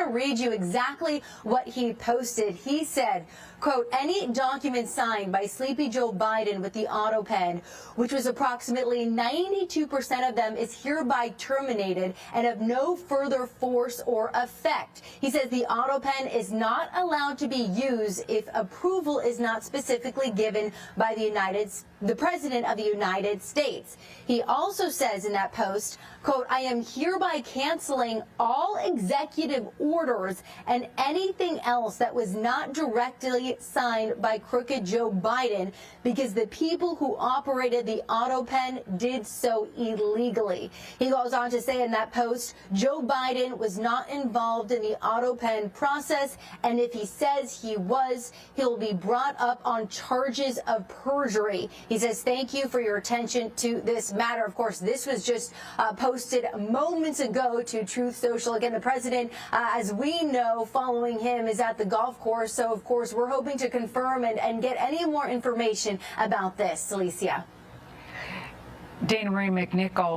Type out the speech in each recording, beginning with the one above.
to read you exactly what he posted. He said, quote, any document signed by Sleepy Joe Biden with the auto pen, which was approximately 92% of them, is hereby terminated and of no further force or effect. He says the auto pen is not allowed to be used if approval is not specifically given by the President of the United States. He also says in that post, quote, I am hereby canceling all executive orders and anything else that was not directly signed by crooked Joe Biden because the people who operated the auto pen did so illegally. He goes on to say in that post, Joe Biden was not involved in the auto pen process, and if he says he was, he'll be brought up on charges of perjury. He says, thank you for your attention to this matter. Of course, this was just posted moments ago to Truth Social. Again, the president, as we know, following him is at the golf course. So, of course, we're hoping to confirm and get any more information about this. Alicia. Dana Marie McNichol.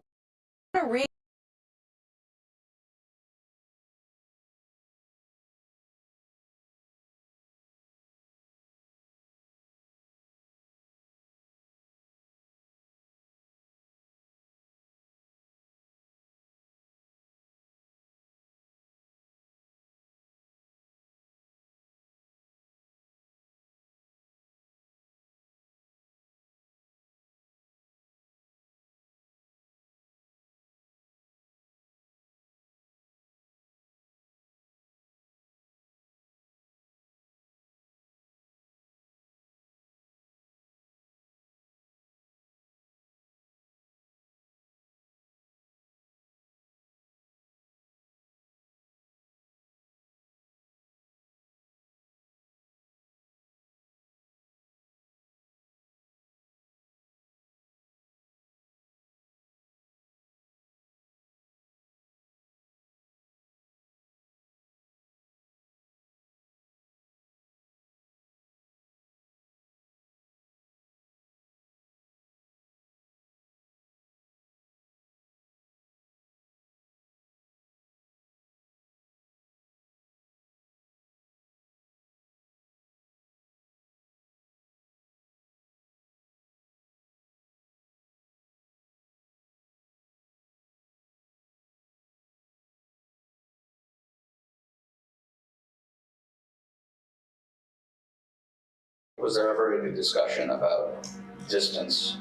Was there ever any discussion about distance,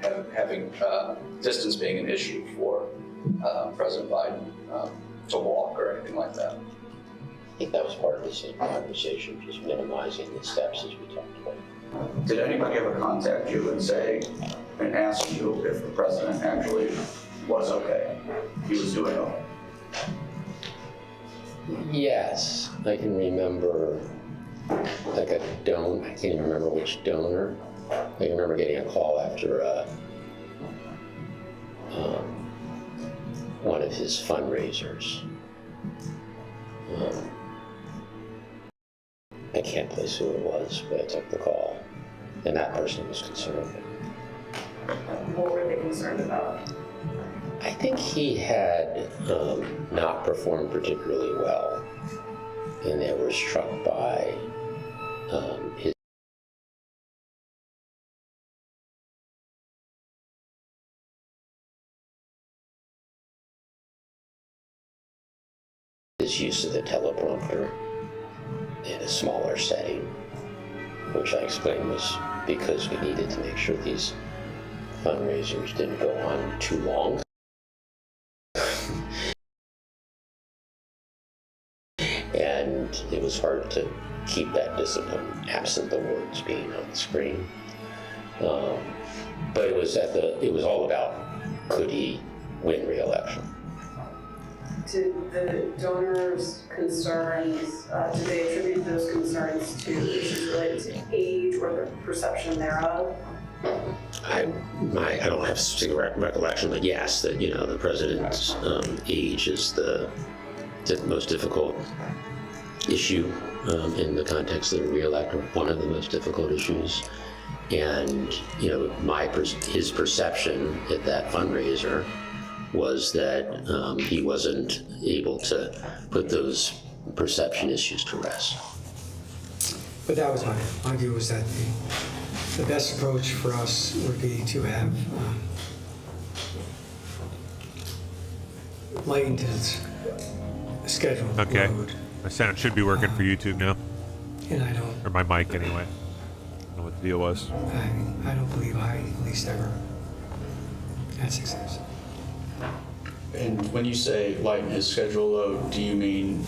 having distance being an issue for President Biden to walk or anything like that? I think that was part of the same conversation, just minimizing the steps as we talked about. Did anybody ever contact you and say, and ask you if the president actually was okay? He was doing okay? Yes, I can remember like a donor, I can't even remember which donor. I can remember getting a call after one of his fundraisers. I can't place who it was, but I took the call, and that person was concerned. What were they concerned about? I think he had not performed particularly well, and they were struck by his use of the teleprompter in a smaller setting, which I explained was because we needed to make sure these fundraisers didn't go on too long. And it was hard to keep that discipline absent the words being on the screen. But it was all about, could he win re-election? Did the donors' concerns, did they attribute those concerns to issues related to age or the perception thereof? I don't have specific recollection, but yes, that the president's age is the most difficult issue in the context of the re-elect, or one of the most difficult issues. And his perception at that fundraiser was that he wasn't able to put those perception issues to rest. But that was my view was that the best approach for us would be to have lightened his schedule Okay. load. My sound should be working for YouTube now, And or my mic anyway. I don't know what the deal was. I don't believe I at least ever had success. And when you say lighten his schedule load, do you mean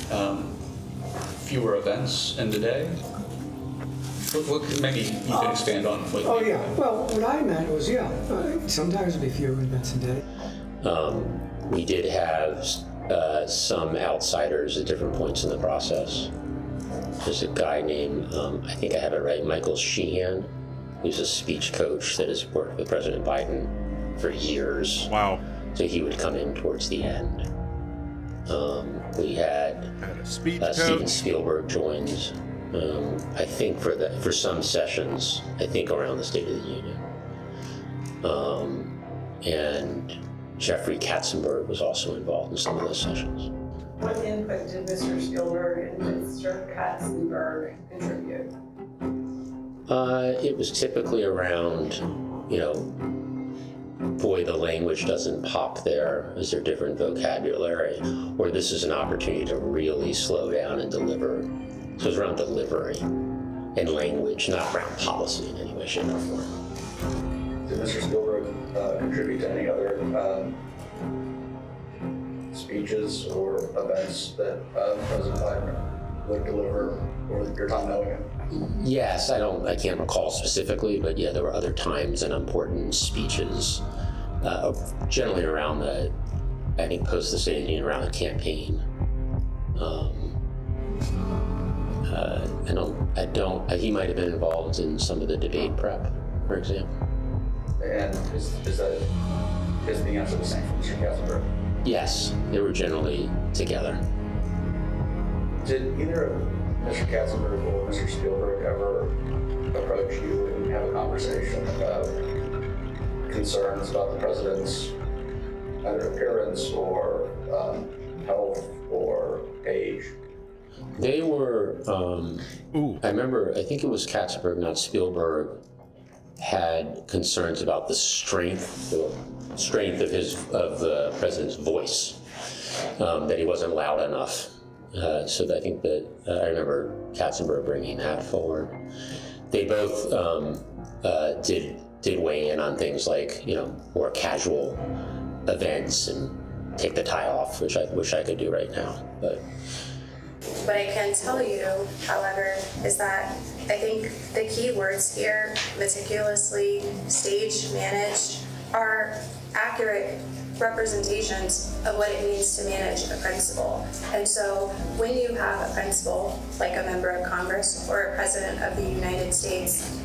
fewer events in the day? Maybe you could expand on what Oh you yeah. Well, what I meant was sometimes it'd be fewer events a day. We did have some outsiders at different points in the process. There's a guy named, I think I have it right, Michael Sheehan, who's a speech coach that has worked with President Biden for years. Wow. So he would come in towards the end. We had Had a speech Steven coach. Spielberg joins. I think for some sessions, I think around the State of the Union. And Jeffrey Katzenberg was also involved in some of those sessions. What input did Mr. Spielberg and Mr. Katzenberg contribute? It was typically around, boy, the language doesn't pop there. Is there different vocabulary? Or this is an opportunity to really slow down and deliver. So it's around delivery and language, not around policy in any way, shape, or form. Did Mr. Spielberg contribute to any other speeches or events that President Biden would deliver, or your time knowing him? Yes, I can't recall specifically, but yeah, there were other times and important speeches, generally around I think post the State of the Union, around the campaign. He might have been involved in some of the debate prep, for example. And is the answer the same for Mr. Katzenberg? Yes, they were generally together. Did either Mr. Katzenberg or Mr. Spielberg ever approach you and have a conversation about concerns about the president's either appearance or health or age? They were, Ooh. I remember, I think it was Katzenberg, not Spielberg, had concerns about the strength of the president's voice, that he wasn't loud enough. So I think that I remember Katzenberg bringing that forward. They both did weigh in on things like more casual events and take the tie off, which I wish I could do right now, but. What I can tell you, however, is that I think the key words here, meticulously staged, managed, are accurate representations of what it means to manage a principal. And so when you have a principal, like a member of Congress or a president of the United States,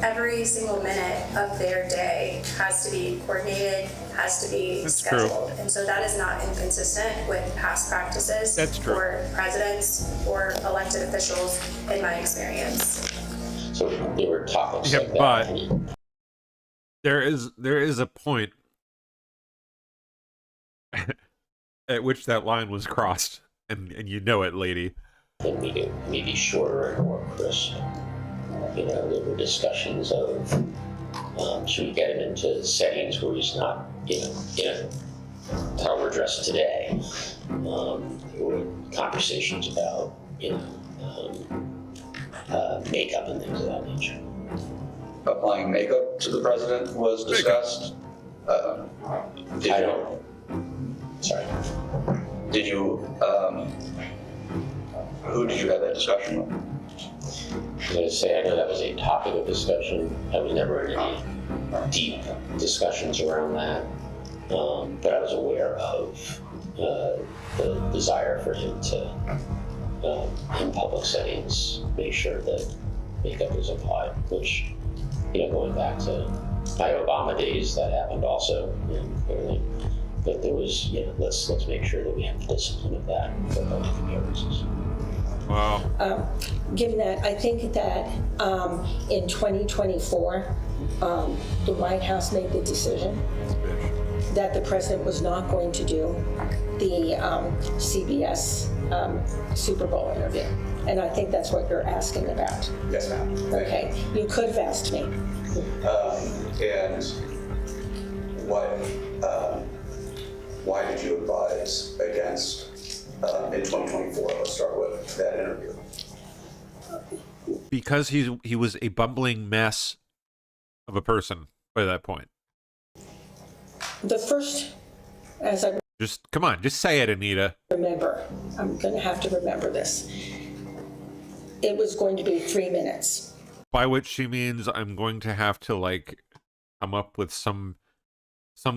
every single minute of their day has to be coordinated, has to be scheduled. And so that is not inconsistent with past practices for presidents or elected officials in my experience. So there were topics Yeah, like but that. there is a point at which that line was crossed, and you know it, lady. And maybe shorter and more crisp. There were discussions of should we get him into settings where he's not, how we're dressed today. There were conversations about, makeup and things of that nature. Applying makeup to the president was discussed. Sorry. Did you? Who did you have that discussion with? I was going to say, I know that was a topic of discussion. I was never in any deep discussions around that, but I was aware of the desire for him to, in public settings, make sure that makeup was applied, which, going back to my Obama days, that happened also, clearly. But there was, let's make sure that we have the discipline of that for public appearances. Wow. Given that, I think that in 2024, the White House made the decision that the president was not going to do the CBS Super Bowl interview. And I think that's what you're asking about. Yes, ma'am. Okay, you could have asked me. And why did you advise against in 2024? Let's start with that interview. Because he was a bumbling mess of a person by that point. The first, as I Just come on, just say it, Anita. remember, I'm going to have to remember this. It was going to be 3 minutes. By which she means I'm going to have to like come up with some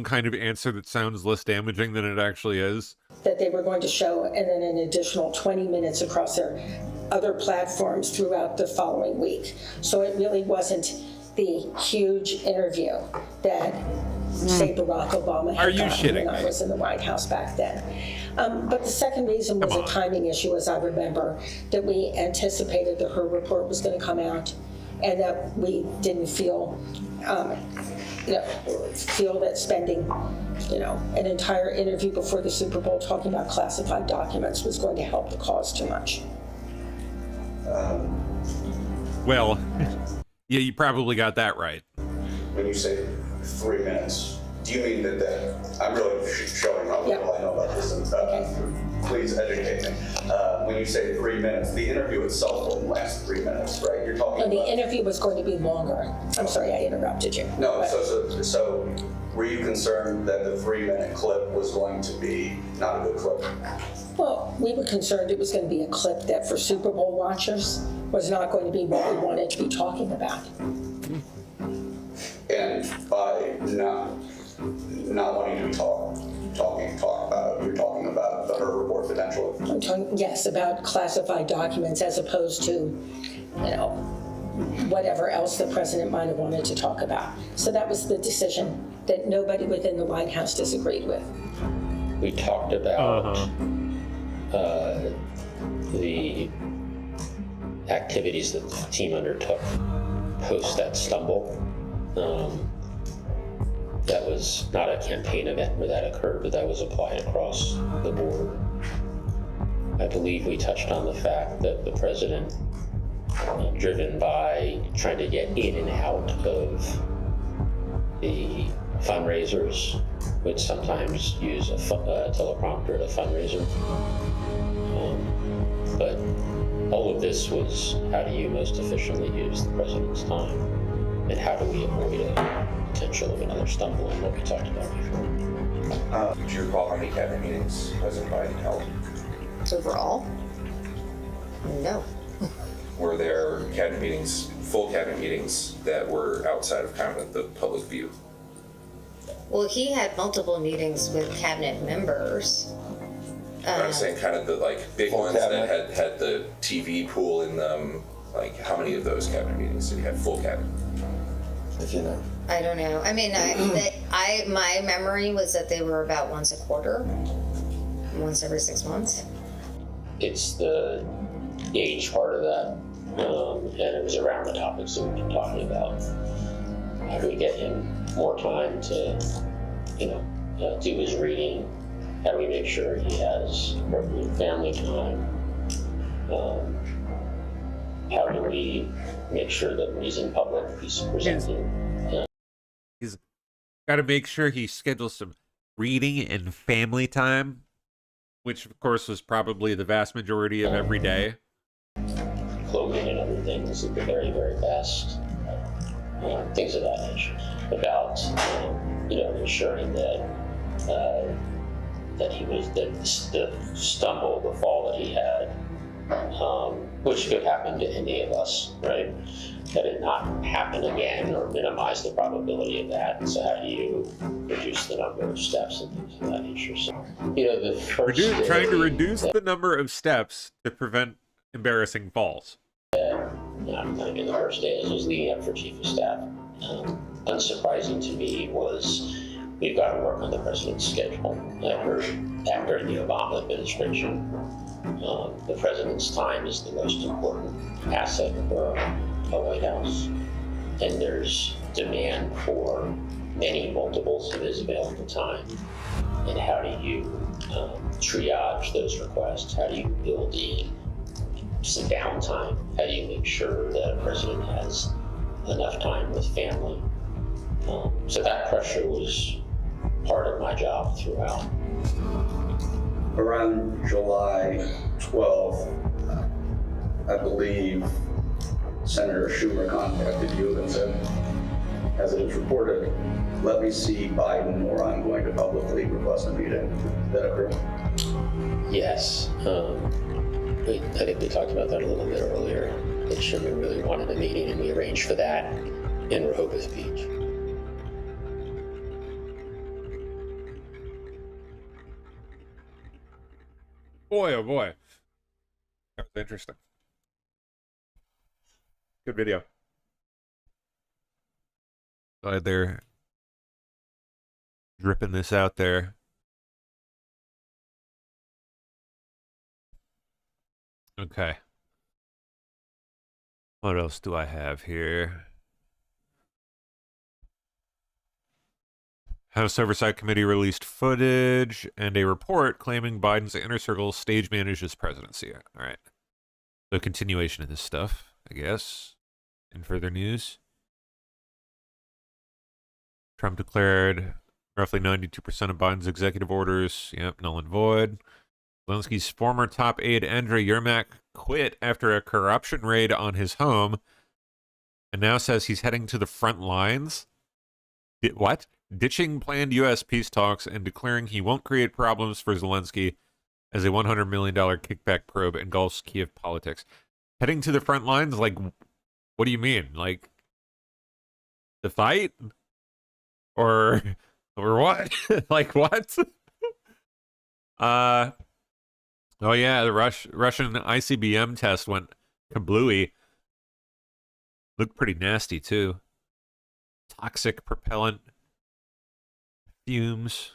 kind of answer that sounds less damaging than it actually is. That they were going to show, and then an additional 20 minutes across their other platforms throughout the following week. So it really wasn't the huge interview that, say, Barack Obama had Are you gotten shitting when I me? was in the White House back then. But the second reason was Come a on. timing issue, as I remember, that we anticipated that her report was going to come out, and that we didn't feel that spending, an entire interview before the Super Bowl talking about classified documents was going to help the cause too much. Well, yeah, you probably got that right. When you say 3 minutes, do you mean that I'm really showing how little I know about this, and please educate me. When you say 3 minutes, the interview itself wouldn't last 3 minutes, right? You're talking And the about... interview was going to be longer. I'm sorry, I interrupted you. No, But- so were you concerned that the 3-minute clip was going to be not a good clip? Well, we were concerned it was going to be a clip that for Super Bowl watchers was not going to be what we wanted to be talking about. And by not wanting to be talk about, you're talking about the her report potentially. I'm talking, yes, about classified documents as opposed to, whatever else the president might have wanted to talk about. So that was the decision that nobody within the White House disagreed with. We talked about the activities that the team undertook post that stumble. That was not a campaign event where that occurred, but that was applied across the board. I believe we touched on the fact that the president, driven by trying to get in and out of the fundraisers, would sometimes use a teleprompter at a fundraiser. But all of this was, how do you most efficiently use the president's time? And how do we avoid a potential of another stumble in what we talked about before? Do you recall how many cabinet meetings President Biden held? Overall? No. Were there cabinet meetings, full cabinet meetings, that were outside of kind of the public view? Well, he had multiple meetings with cabinet members. I'm saying kind of the big ones that had the TV pool in them. Like, how many of those cabinet meetings did he have full cabinet? If you know. I don't know. I mean, my memory was that they were about once a quarter, once every 6 months. It's the age part of that, and it was around the topics that we've been talking about. How do we get him more time to, do his reading? How do we make sure he has appropriate family time? How do we make sure that when he's in public, he's presenting? He's got to make sure he schedules some reading and family time, which of course was probably the vast majority of every day. Clothing and other things at the very, very best. Things of that nature. About, ensuring that the stumble, the fall that he had, which could happen to any of us, right? That it not happen again or minimize the probability of that. So how do you reduce the number of steps and things of that nature? So, the first Trying to reduce the number of steps to prevent embarrassing falls. Kind of in the first day as I was leading up for Chief of Staff, unsurprising to me was we've got to work on the president's schedule. I heard that during the Obama administration, the president's time is the most important asset for a White House, and there's demand for many multiples of his available time. and how do you triage those requests? How do you build in some downtime? How do you make sure that a president has enough time with family? So that pressure was part of my job throughout. Around July 12th, I believe Senator Schumer contacted you and said, as it is reported, let me see Biden or I'm going to publicly request a meeting. Did that occur? Yes. I think we talked about that a little bit earlier. That Schumer really wanted a meeting, and we arranged for that in Rehoboth Beach. Boy, oh boy. That was interesting. Good video. Glad they're dripping this out there. Okay. What else do I have here? House Oversight Committee released footage and a report claiming Biden's inner circle stage managed his presidency. All right. So continuation of this stuff, I guess. In further news, Trump declared roughly 92% of Biden's executive orders, null and void. Zelensky's former top aide, Andriy Yermak, quit after a corruption raid on his home and now says he's heading to the front lines. What? Ditching planned U.S. peace talks and declaring he won't create problems for Zelensky as a $100 million kickback probe engulfs Kiev politics. Heading to the front lines? Like, what do you mean? Like, the fight? Or what? Like, what? Oh yeah, the Russian ICBM test went kablooey. Looked pretty nasty, too. Toxic propellant. Fumes.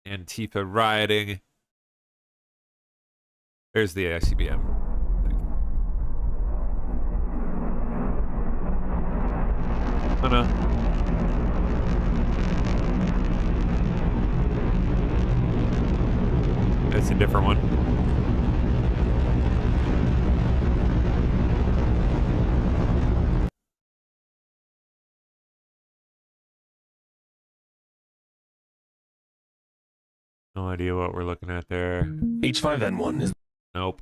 Antifa rioting. There's the ICBM. Oh no. It's a different one. No idea what we're looking at there. H5N1 is Nope.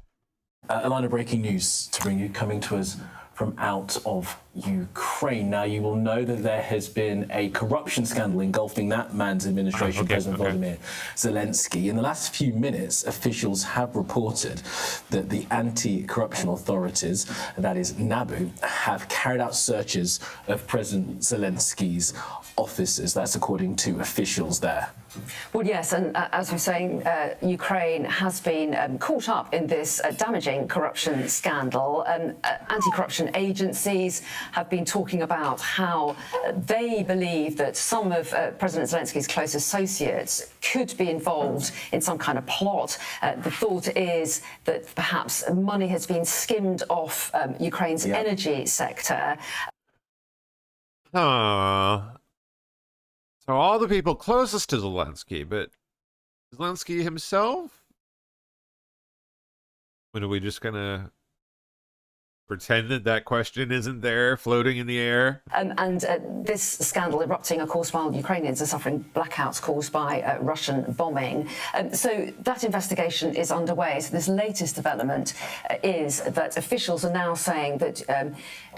a line of breaking news to bring you, coming to us from out of Ukraine. Now, you will know that there has been a corruption scandal engulfing that man's administration, President Volodymyr Zelensky. In the last few minutes, officials have reported that the anti-corruption authorities, that is NABU, have carried out searches of President Zelensky's offices. That's according to officials there. Well, yes, and as we're saying, Ukraine has been caught up in this damaging corruption scandal. Anti-corruption agencies have been talking about how they believe that some of President Zelensky's close associates could be involved in some kind of plot. The thought is that perhaps money has been skimmed off Ukraine's energy sector. So all the people closest to Zelensky, but Zelensky himself? When are we just gonna pretend that that question isn't there, floating in the air? This scandal erupting, of course, while Ukrainians are suffering blackouts caused by Russian bombing. So that investigation is underway. So this latest development is that officials are now saying that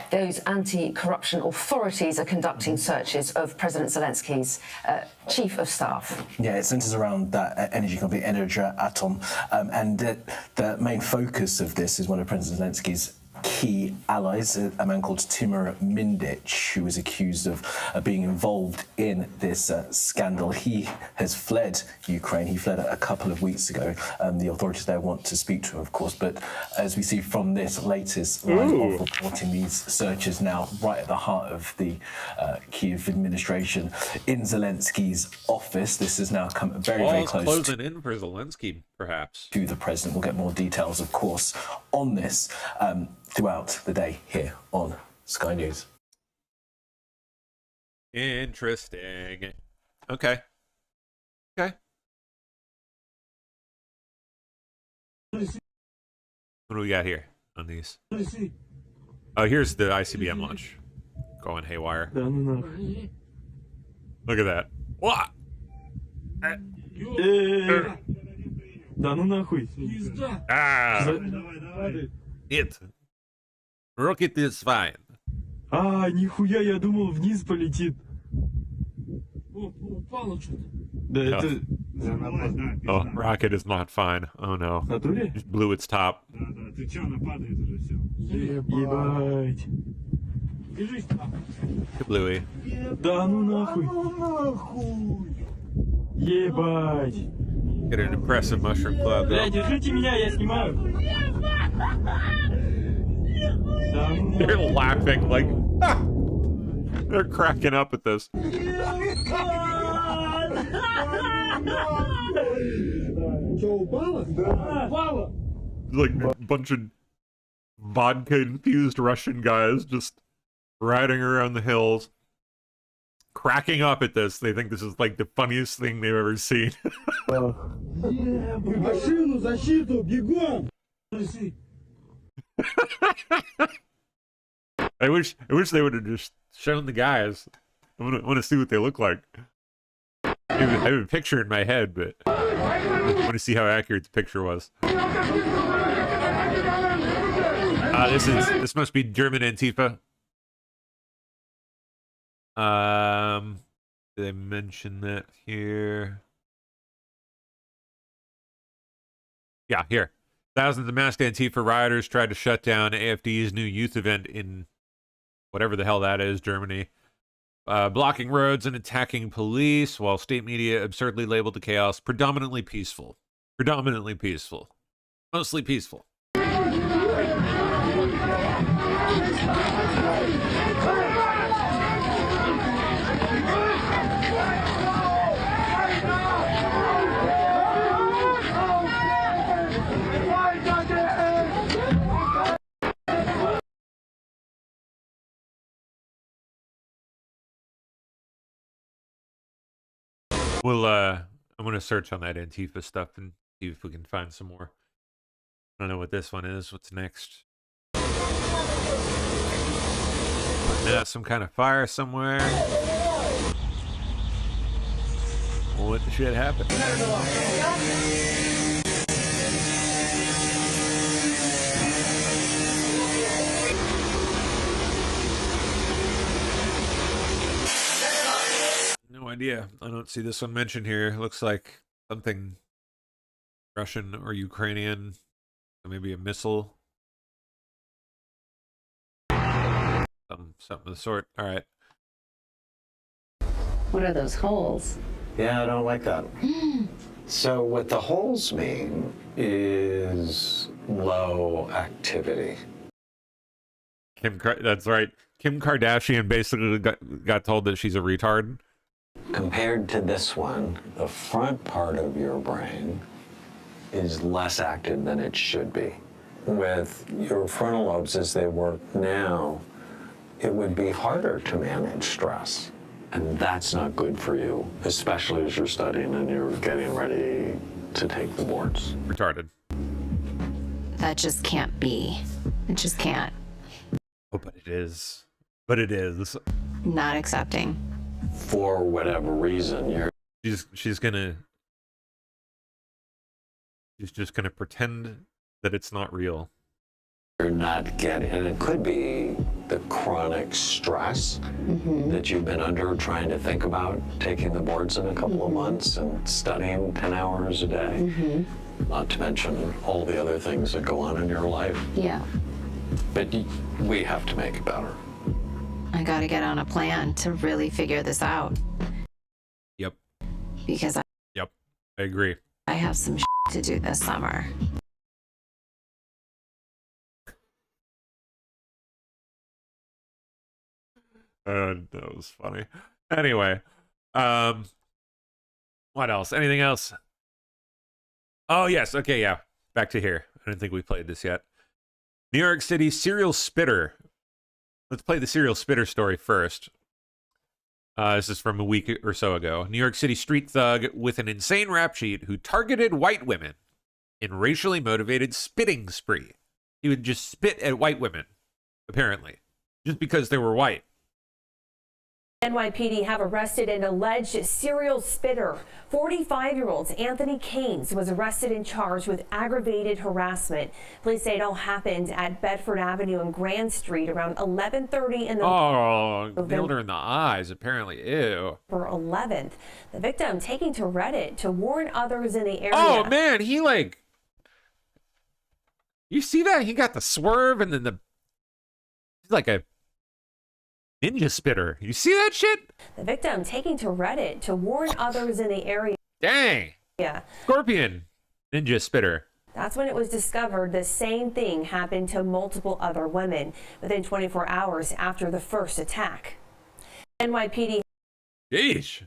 those anti-corruption authorities are conducting searches of President Zelensky's chief of staff. Yeah, it centres around that energy company, Energoatom, and the main focus of this is one of President Zelensky's key allies, a man called Timur Mindich, who was accused of being involved in this scandal. He has fled Ukraine. He fled a couple of weeks ago. The authorities there want to speak to him, of course, but as we see from this latest line of reporting, these searches now right at the heart of the Kiev administration in Zelensky's office. This has now come very, very close. Closing in for Zelensky, perhaps. To the president. We'll get more details, of course, on this throughout the day here on Sky News. Interesting. Okay. Okay. What do we got here on these? Oh, here's the ICBM launch. Going haywire. Look at that. What? Ah! It. Rocket is fine. Нихуя, я думал, вниз полетит. Упало что-то. Да это... Oh, rocket is not fine. Oh no. Just blew its top. Ты чё, она падает уже всё. Ебать. Bluey. Да ну нахуй. Ебать. Get an impressive mushroom cloud though. Бля, держите меня, я снимаю. They're laughing like they're cracking up at this. Like a bunch of vodka-infused Russian guys just riding around the hills, cracking up at this. They think this is like the funniest thing they've ever seen. Машину, защиту, бегом! I wish they would have just shown the guys. I want to see what they look like. I have a picture in my head, but I want to see how accurate the picture was. This must be German Antifa. Did they mention that here? Yeah, here. Thousands of masked Antifa rioters tried to shut down AfD's new youth event in whatever the hell that is, Germany. Blocking roads and attacking police, while state media absurdly labeled the chaos predominantly peaceful. Predominantly peaceful. Mostly peaceful. Well, I'm gonna search on that Antifa stuff and see if we can find some more. I don't know what this one is. What's next? Yeah, some kind of fire somewhere. What the shit happened? No idea. I don't see this one mentioned here. Looks like something Russian or Ukrainian. Maybe a missile. Something of the sort. All right. What are those holes? Yeah, I don't like that. So what the holes mean is low activity. That's right. Kim Kardashian basically got told that she's a retard. Compared to this one, the front part of your brain is less active than it should be. With your frontal lobes as they work now, it would be harder to manage stress. And that's not good for you, especially as you're studying and you're getting ready to take the boards. Retarded. That just can't be. It just can't. Oh, but it is. But it is. Not accepting. For whatever reason, she's just gonna pretend that it's not real. You're not getting, and it could be the chronic stress that you've been under, trying to think about taking the boards in a couple of months and studying 10 hours a day. Not to mention all the other things that go on in your life. Yeah. But we have to make it better. I gotta get on a plan to really figure this out. Yep. Because I agree. I have some to do this summer. That was funny. Anyway, what else? Anything else? Oh, yes. Okay, yeah. Back to here. I don't think we played this yet. New York City serial spitter. Let's play the serial spitter story first. This is from a week or so ago. New York City street thug with an insane rap sheet who targeted white women in racially motivated spitting spree. He would just spit at white women, apparently, just because they were white. NYPD have arrested an alleged serial spitter. 45-year-old Anthony Keynes was arrested and charged with aggravated harassment. Police say it all happened at Bedford Avenue and Grand Street around 11:30 in the Nailed her in the eyes, apparently. Ew. For 11th. The victim taking to Reddit to warn others in the area. Oh, man, he like... You see that? He got the swerve and then he's like a ninja spitter. You see that shit? The victim taking to Reddit to warn others in the area. Dang. Yeah. Scorpion ninja spitter. That's when it was discovered the same thing happened to multiple other women within 24 hours after the first attack. NYPD. Yeesh.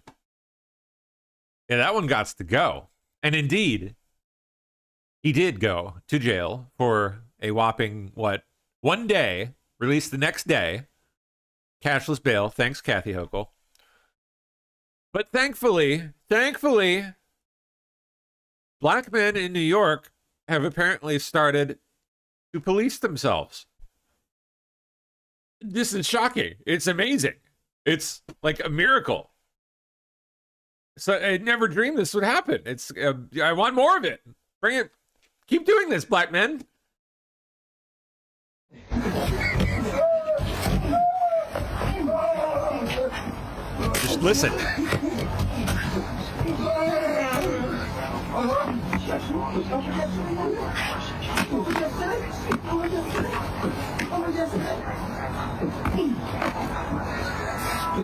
Yeah, that one got to go. And indeed, he did go to jail for a whopping, 1 day, released the next day. Cashless bail. Thanks, Kathy Hochul. But thankfully, black men in New York have apparently started to police themselves. This is shocking. It's amazing. It's like a miracle. So I never dreamed this would happen. It's I want more of it. Bring it. Keep doing this, black men. Just listen.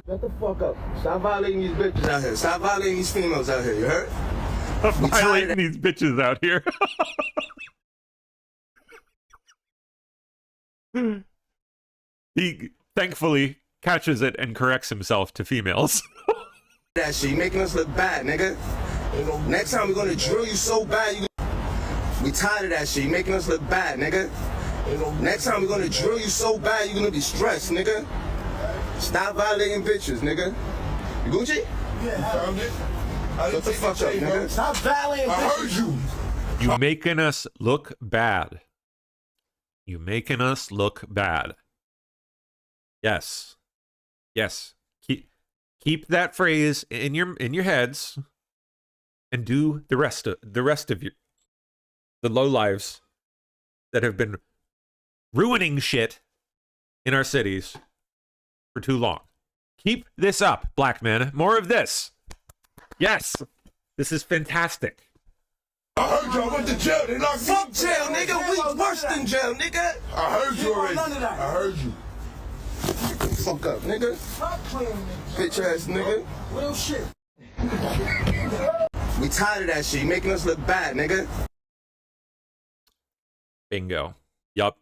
Shut the fuck up. Stop violating these bitches out here. Stop violating these females out here. You heard? Stop violating these bitches out here. He thankfully catches it and corrects himself to females. That shit, you making us look bad, nigga. Next time we're gonna drill you so bad, we tired of that shit. You making us look bad, nigga. Next time we're gonna drill you so bad, you're gonna be stressed, nigga. Stop violating bitches, nigga. You Gucci? Yeah, I found it. Shut the fuck up, nigga. Stop violating bitches. I heard you. You making us look bad. You making us look bad. Yes. Yes. Keep that phrase in your heads and do the rest of the lowlives that have been ruining shit in our cities for too long. Keep this up, black men. More of this. Yes. This is fantastic. I heard you. I went to jail. They locked me. Fuck jail, nigga. We worse than jail, nigga. I heard you already. I heard you. Fuck up, nigga. Stop playing me. Bitch ass nigga. Real shit. We tired of that shit. You making us look bad, nigga. Bingo. Yup.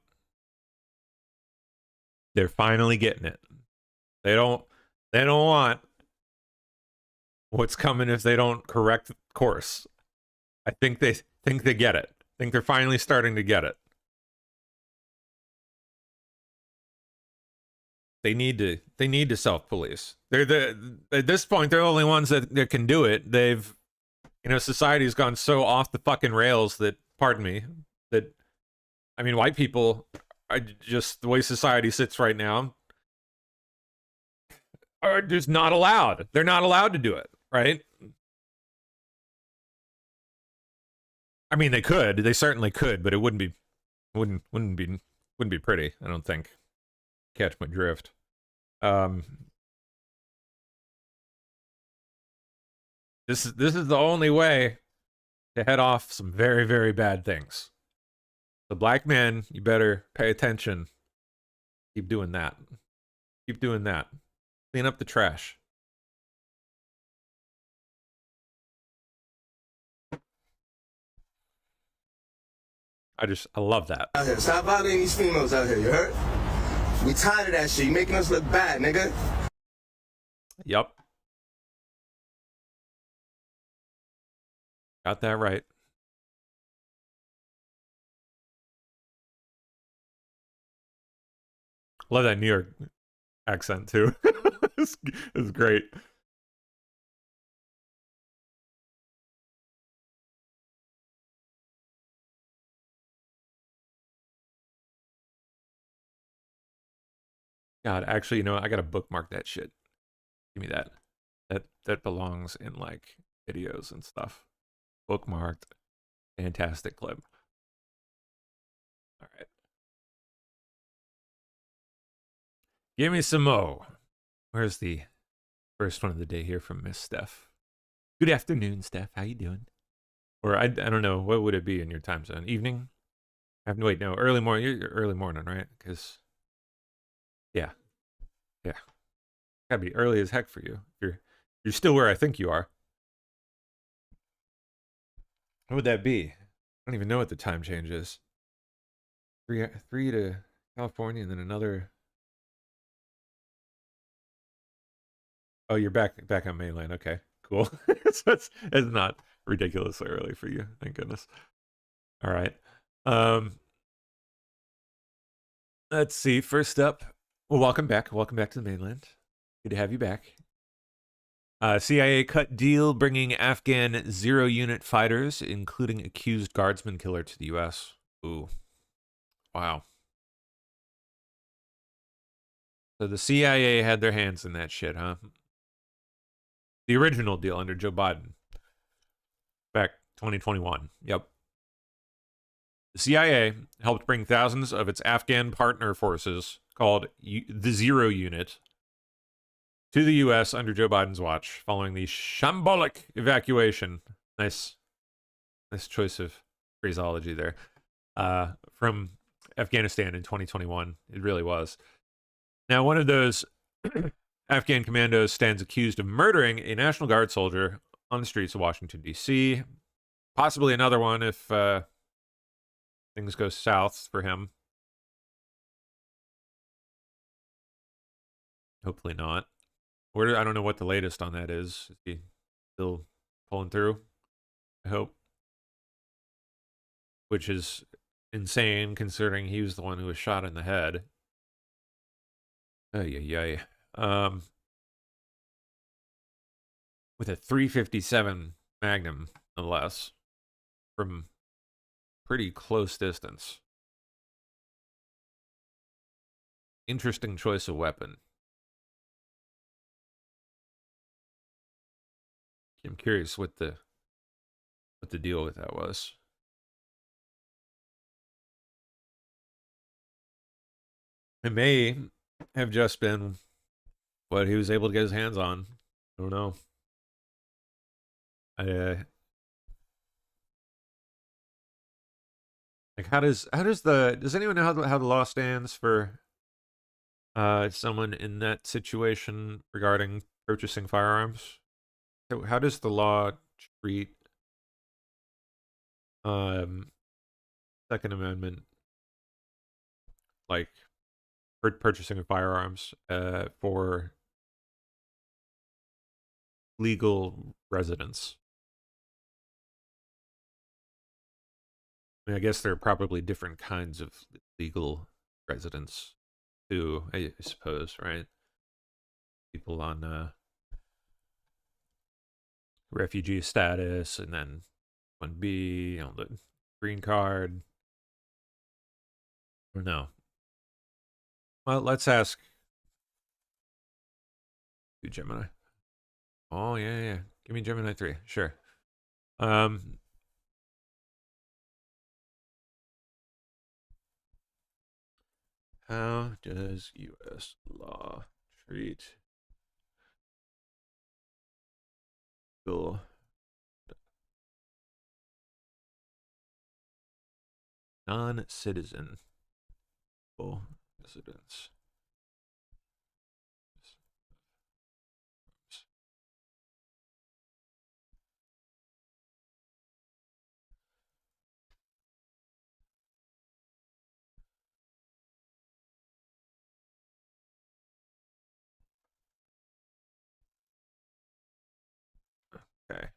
They're finally getting it. They don't want what's coming if they don't correct course. I think they get it. I think they're finally starting to get it. They need to self-police. At this point, they're the only ones that can do it. Society's gone so off the fucking rails that, pardon me, that, I mean, white people are just, the way society sits right now, are just not allowed. They're not allowed to do it, right? I mean, they could. They certainly could, but it wouldn't be pretty, I don't think. Catch my drift. This is the only way to head off some very, very bad things. The black men, you better pay attention. Keep doing that. Keep doing that. Clean up the trash. I love that. Out here. Stop violating these females out here. You heard? We tired of that shit. You making us look bad, nigga. Yup. Got that right. Love that New York accent too. It's great. God, actually, you know, I gotta bookmark that shit. Give me that. That belongs in like videos and stuff. Bookmarked. Fantastic clip. All right. Give me some more. Where's the first one of the day here from Miss Steph? Good afternoon, Steph. How you doing? Or I don't know. What would it be in your time zone? Evening? Wait, no, early morning. You're early morning, right? Because yeah, gotta be early as heck for you. You're still where I think you are. What would that be? I don't even know what the time change is. Three to California, and then another. Oh, you're back on mainland. Okay, cool. So it's not ridiculously early for you. Thank goodness. All right. Let's see. First up, well, welcome back. Welcome back to the mainland. Good to have you back. CIA cut deal bringing Afghan zero-unit fighters, including accused guardsman killer, to the U.S. Ooh. Wow. So the CIA had their hands in that shit, huh? The original deal under Joe Biden. Back 2021. Yep. The CIA helped bring thousands of its Afghan partner forces, called the Zero Unit, to the U.S. under Joe Biden's watch, following the shambolic evacuation. Nice choice of phraseology there. From Afghanistan in 2021. It really was. Now, one of those Afghan commandos stands accused of murdering a National Guard soldier on the streets of Washington, D.C. Possibly another one if things go south for him. Hopefully not. I don't know what the latest on that is. Is he still pulling through? I hope. Which is insane considering he was the one who was shot in the head. Ay. With a .357 Magnum, nonetheless, from pretty close distance. Interesting choice of weapon. I'm curious what the deal with that was. It may have just been what he was able to get his hands on. I don't know. Like does anyone know how the law stands for someone in that situation regarding purchasing firearms? How does the law treat Second Amendment, like purchasing of firearms for legal residents? I mean, I guess there are probably different kinds of legal residents too, I suppose, right? People on refugee status, and then 1B, you know, the green card. Or no. Well, let's ask you, Gemini. Oh, yeah. Give me Gemini 3. Sure. How does U.S. law treat legal non-citizen residents? Okay.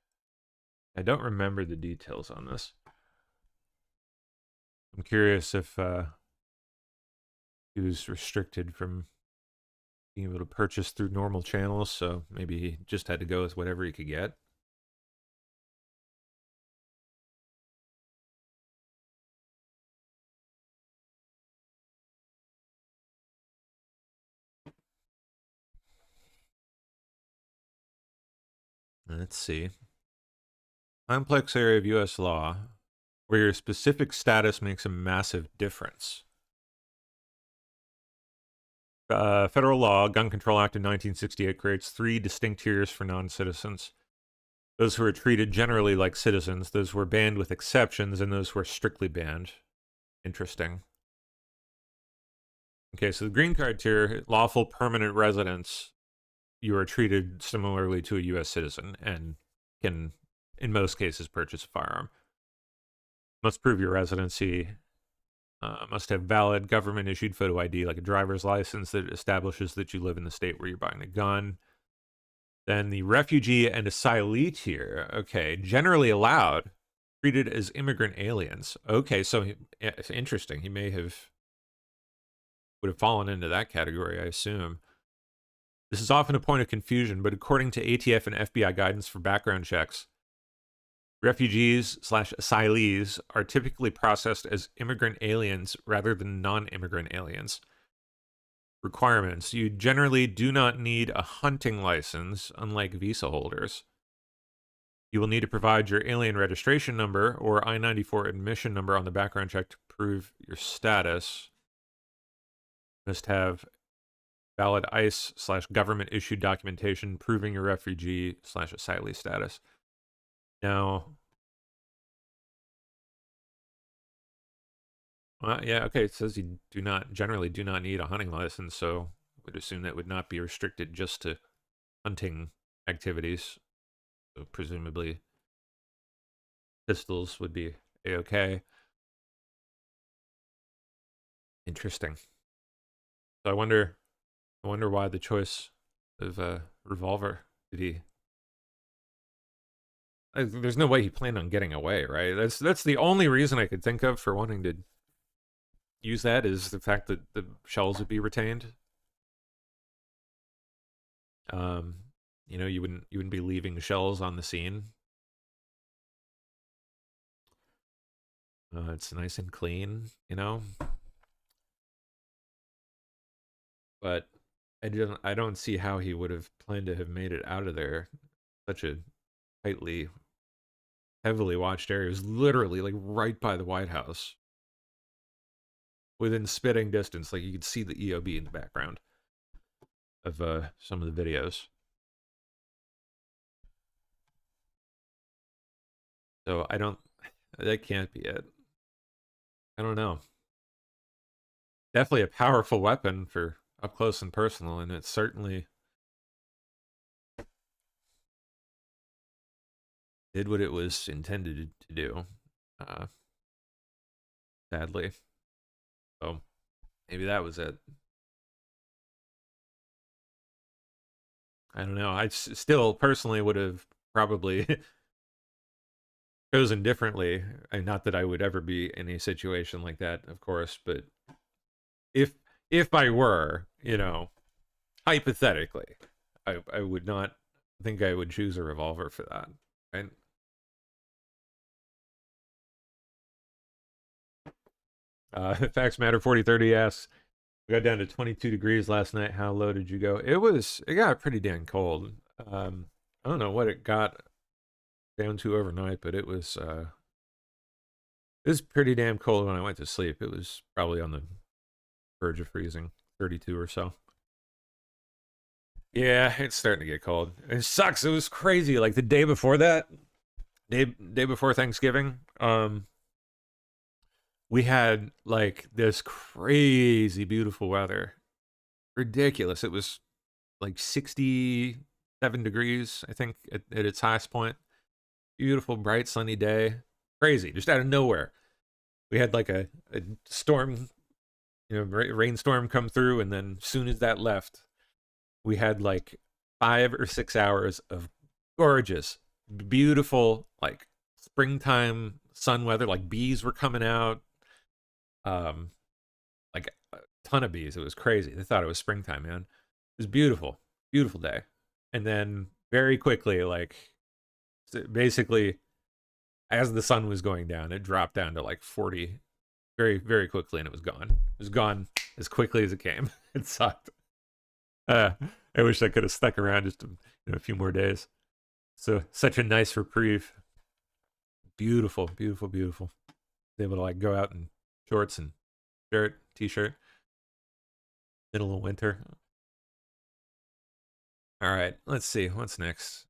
I don't remember the details on this. I'm curious if he was restricted from being able to purchase through normal channels, so maybe he just had to go with whatever he could get. Let's see. Complex area of U.S. law where your specific status makes a massive difference. Federal law, Gun Control Act of 1968, creates 3 distinct tiers for non-citizens. Those who are treated generally like citizens, those who are banned with exceptions, and those who are strictly banned. Interesting. Okay, so the green card tier, lawful permanent residents, you are treated similarly to a U.S. citizen and can, in most cases, purchase a firearm. Must prove your residency. Must have valid government-issued photo ID, like a driver's license that establishes that you live in the state where you're buying the gun. Then the refugee and asylee tier, okay, generally allowed, treated as immigrant aliens. Okay, so it's interesting. He would have fallen into that category, I assume. This is often a point of confusion, but according to ATF and FBI guidance for background checks, refugees/asylees are typically processed as immigrant aliens rather than non-immigrant aliens. Requirements. You generally do not need a hunting license, unlike visa holders. You will need to provide your alien registration number or I-94 admission number on the background check to prove your status. Must have valid ICE/government-issued documentation proving your refugee/asylee status. Now, yeah, okay, it says you generally do not need a hunting license, so I would assume that would not be restricted just to hunting activities. So presumably pistols would be a-okay. Interesting. So I wonder why the choice of a revolver. Did he? There's no way he planned on getting away, right? That's the only reason I could think of for wanting to use that, is the fact that the shells would be retained. You know, you wouldn't be leaving shells on the scene. It's nice and clean, you know. But I don't see how he would have planned to have made it out of there. Such a heavily watched area. It was literally like right by the White House, within spitting distance. Like you could see the EOB in the background of some of the videos. So that can't be it. I don't know. Definitely a powerful weapon for up close and personal, and it certainly did what it was intended to do, sadly. So maybe that was it. I don't know. I still personally would have probably chosen differently. And not that I would ever be in a situation like that, of course, but if I were, you know, hypothetically, I would not think I would choose a revolver for that, right? Facts Matter 4030 asks, we got down to 22 degrees last night. How low did you go? It got pretty damn cold. I don't know what it got down to overnight, but it was pretty damn cold when I went to sleep. It was probably on the verge of freezing, 32 or so. Yeah, it's starting to get cold. It sucks. It was crazy. Like the day before that, day before Thanksgiving, we had like this crazy beautiful weather. Ridiculous. It was like 67 degrees, I think, at its highest point. Beautiful, bright, sunny day. Crazy, just out of nowhere. We had like a storm, you know, rainstorm come through, and then as soon as that left, we had like 5 or 6 hours of gorgeous, beautiful, like springtime sun weather. Like bees were coming out. Like a ton of bees. It was crazy. They thought it was springtime, man. was beautiful, beautiful day. And then very quickly, like basically as the sun was going down, it dropped down to like 40 very, very quickly, and it was gone. It was gone as quickly as it came. It sucked. I wish I could have stuck around just a few more days. So such a nice reprieve. Beautiful, beautiful, beautiful. Able to like go out in shorts and shirt, t-shirt, middle of winter. All right, let's see what's next.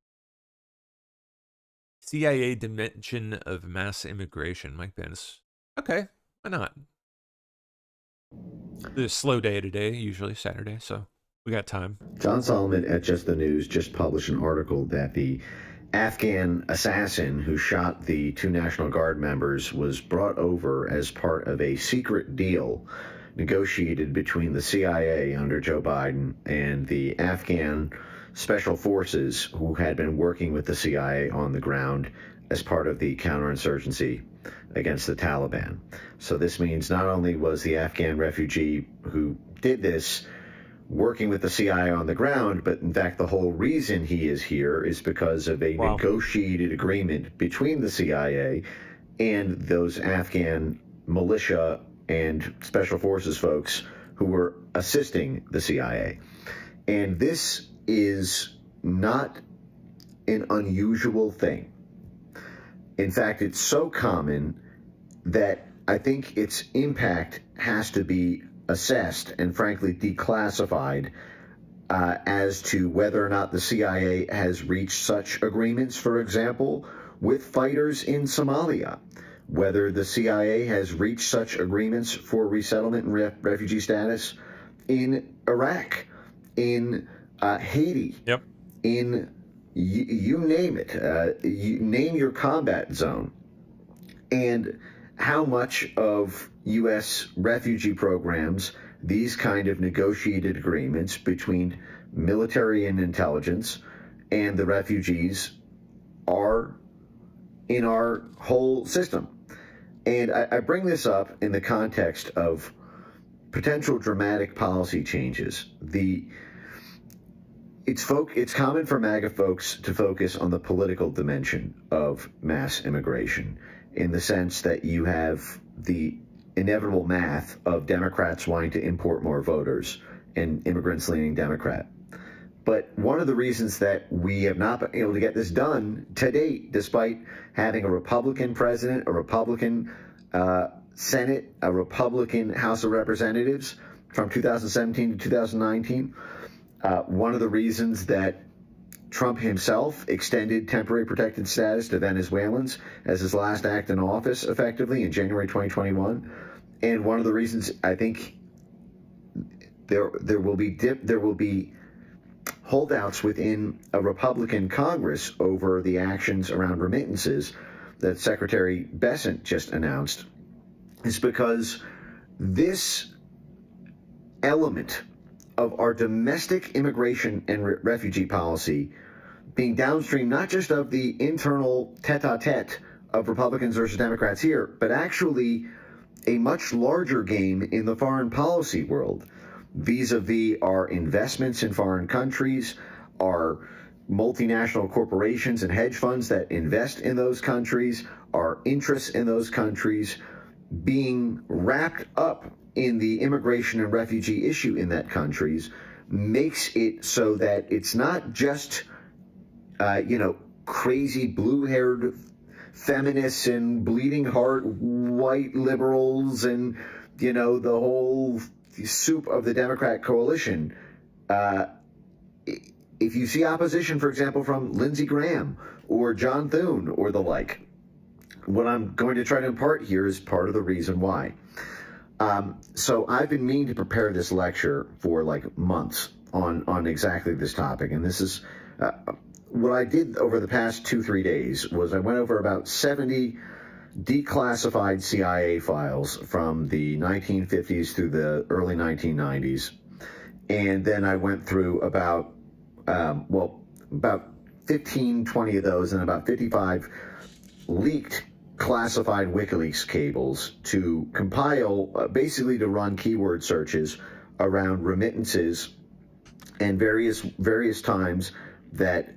CIA dimension of mass immigration. Mike Pence. Okay, why not? There's a slow day today, usually Saturday, so we got time. John Solomon at Just the News just published an article that the Afghan assassin who shot the 2 National Guard members was brought over as part of a secret deal negotiated between the CIA under Joe Biden and the Afghan special forces who had been working with the CIA on the ground as part of the counterinsurgency against the Taliban. So this means not only was the Afghan refugee who did this working with the CIA on the ground, but in fact the whole reason he is here is because of a negotiated agreement between the CIA and those Afghan militia and special forces folks who were assisting the CIA. And this is not an unusual thing. In fact, it's so common that I think its impact has to be assessed and frankly declassified as to whether or not the CIA has reached such agreements, for example, with fighters in Somalia, whether the CIA has reached such agreements for resettlement and refugee status in Iraq, in Haiti, in you name it, you name your combat zone, and how much of U.S. refugee programs, these kind of negotiated agreements between military and intelligence and the refugees are in our whole system. And I bring this up in the context of potential dramatic policy changes. It's common for MAGA folks to focus on the political dimension of mass immigration, in the sense that you have the inevitable math of Democrats wanting to import more voters and immigrants leaning Democrat. But one of the reasons that we have not been able to get this done to date, despite having a Republican president, a Republican Senate, a Republican House of Representatives from 2017 to 2019, one of the reasons that Trump himself extended temporary protected status to Venezuelans as his last act in office, effectively in January 2021, and one of the reasons I think there will be holdouts within a Republican Congress over the actions around remittances that Secretary Bessent just announced, is because this element of our domestic immigration and refugee policy being downstream not just of the internal tete-a-tete of Republicans versus Democrats here, but actually a much larger game in the foreign policy world, vis-a-vis our investments in foreign countries, our multinational corporations and hedge funds that invest in those countries, our interests in those countries being wrapped up in the immigration and refugee issue in that countries, makes it so that it's not just, crazy blue-haired feminists and bleeding heart white liberals and, the whole soup of the Democrat coalition. If you see opposition, for example, from Lindsey Graham or John Thune or the like, what I'm going to try to impart here is part of the reason why. So I've been meaning to prepare this lecture for like months on exactly this topic. And this is what I did over the past 2-3 days was I went over about 70 declassified CIA files from the 1950s through the early 1990s. And then I went through about 15, 20 of those and about 55 leaked classified WikiLeaks cables to compile, basically to run keyword searches around remittances and various times that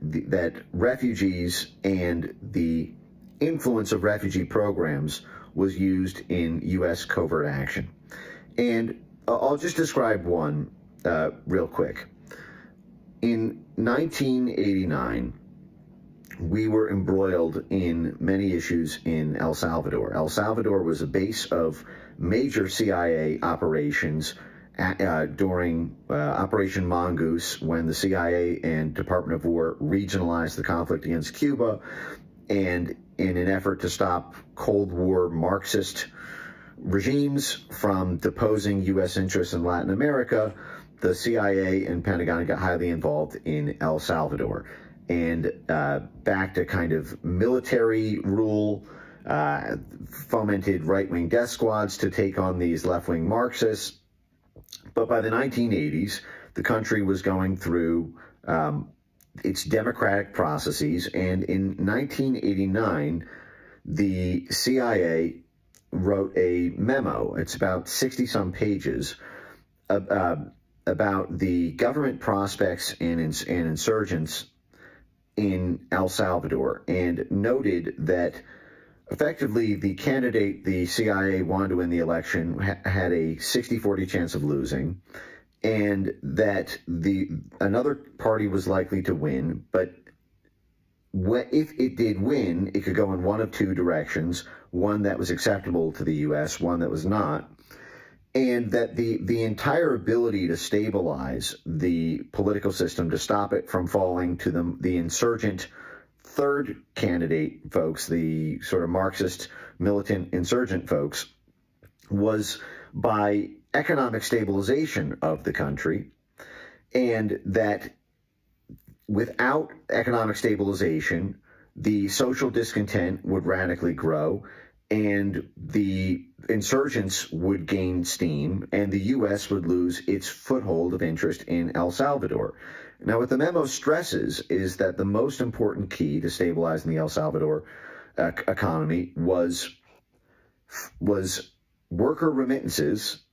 refugees and the influence of refugee programs was used in U.S. covert action. And I'll just describe one real quick. In 1989, we were embroiled in many issues in El Salvador. El Salvador was a base of major CIA operations during Operation Mongoose, when the CIA and Department of War regionalized the conflict against Cuba, and in an effort to stop Cold War Marxist regimes from deposing U.S. interests in Latin America, the CIA and Pentagon got highly involved in El Salvador and backed a kind of military rule, fomented right-wing death squads to take on these left-wing Marxists. But by the 1980s, the country was going through its democratic processes, and in 1989, the CIA wrote a memo. It's about 60-some pages about the government prospects and insurgents in El Salvador, and noted that effectively the candidate the CIA wanted to win the election had a 60-40 chance of losing, and that another party was likely to win, but if it did win, it could go in one of two directions, one that was acceptable to the U.S., one that was not, and that the entire ability to stabilize the political system, to stop it from falling to the insurgent third candidate folks, the sort of Marxist militant insurgent folks, was by economic stabilization of the country, and that without economic stabilization, the social discontent would radically grow, and the insurgents would gain steam, and the U.S. would lose its foothold of interest in El Salvador. Now, what the memo stresses is that the most important key to stabilizing the El Salvador economy was worker remittances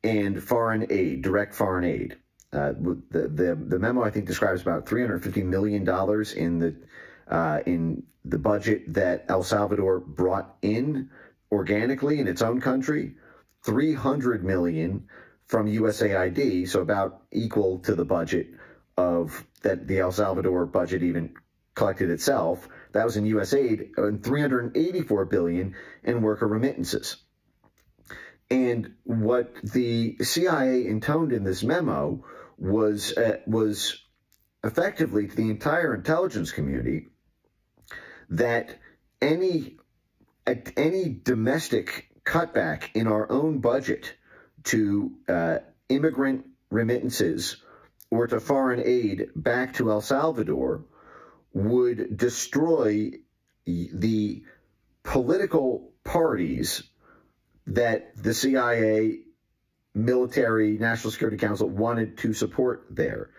and foreign aid, direct foreign aid. The memo, I think, describes about $350 million in the budget that El Salvador brought in organically in its own country, $300 million from USAID, so about equal to the budget of that the El Salvador budget even collected itself. That was in USAID, and $384 billion in worker remittances. And what the CIA intoned in this memo was effectively to the entire intelligence community that any domestic cutback in our own budget to immigrant remittances or to foreign aid back to El Salvador would destroy the political parties that the CIA, military, National Security Council wanted to support there.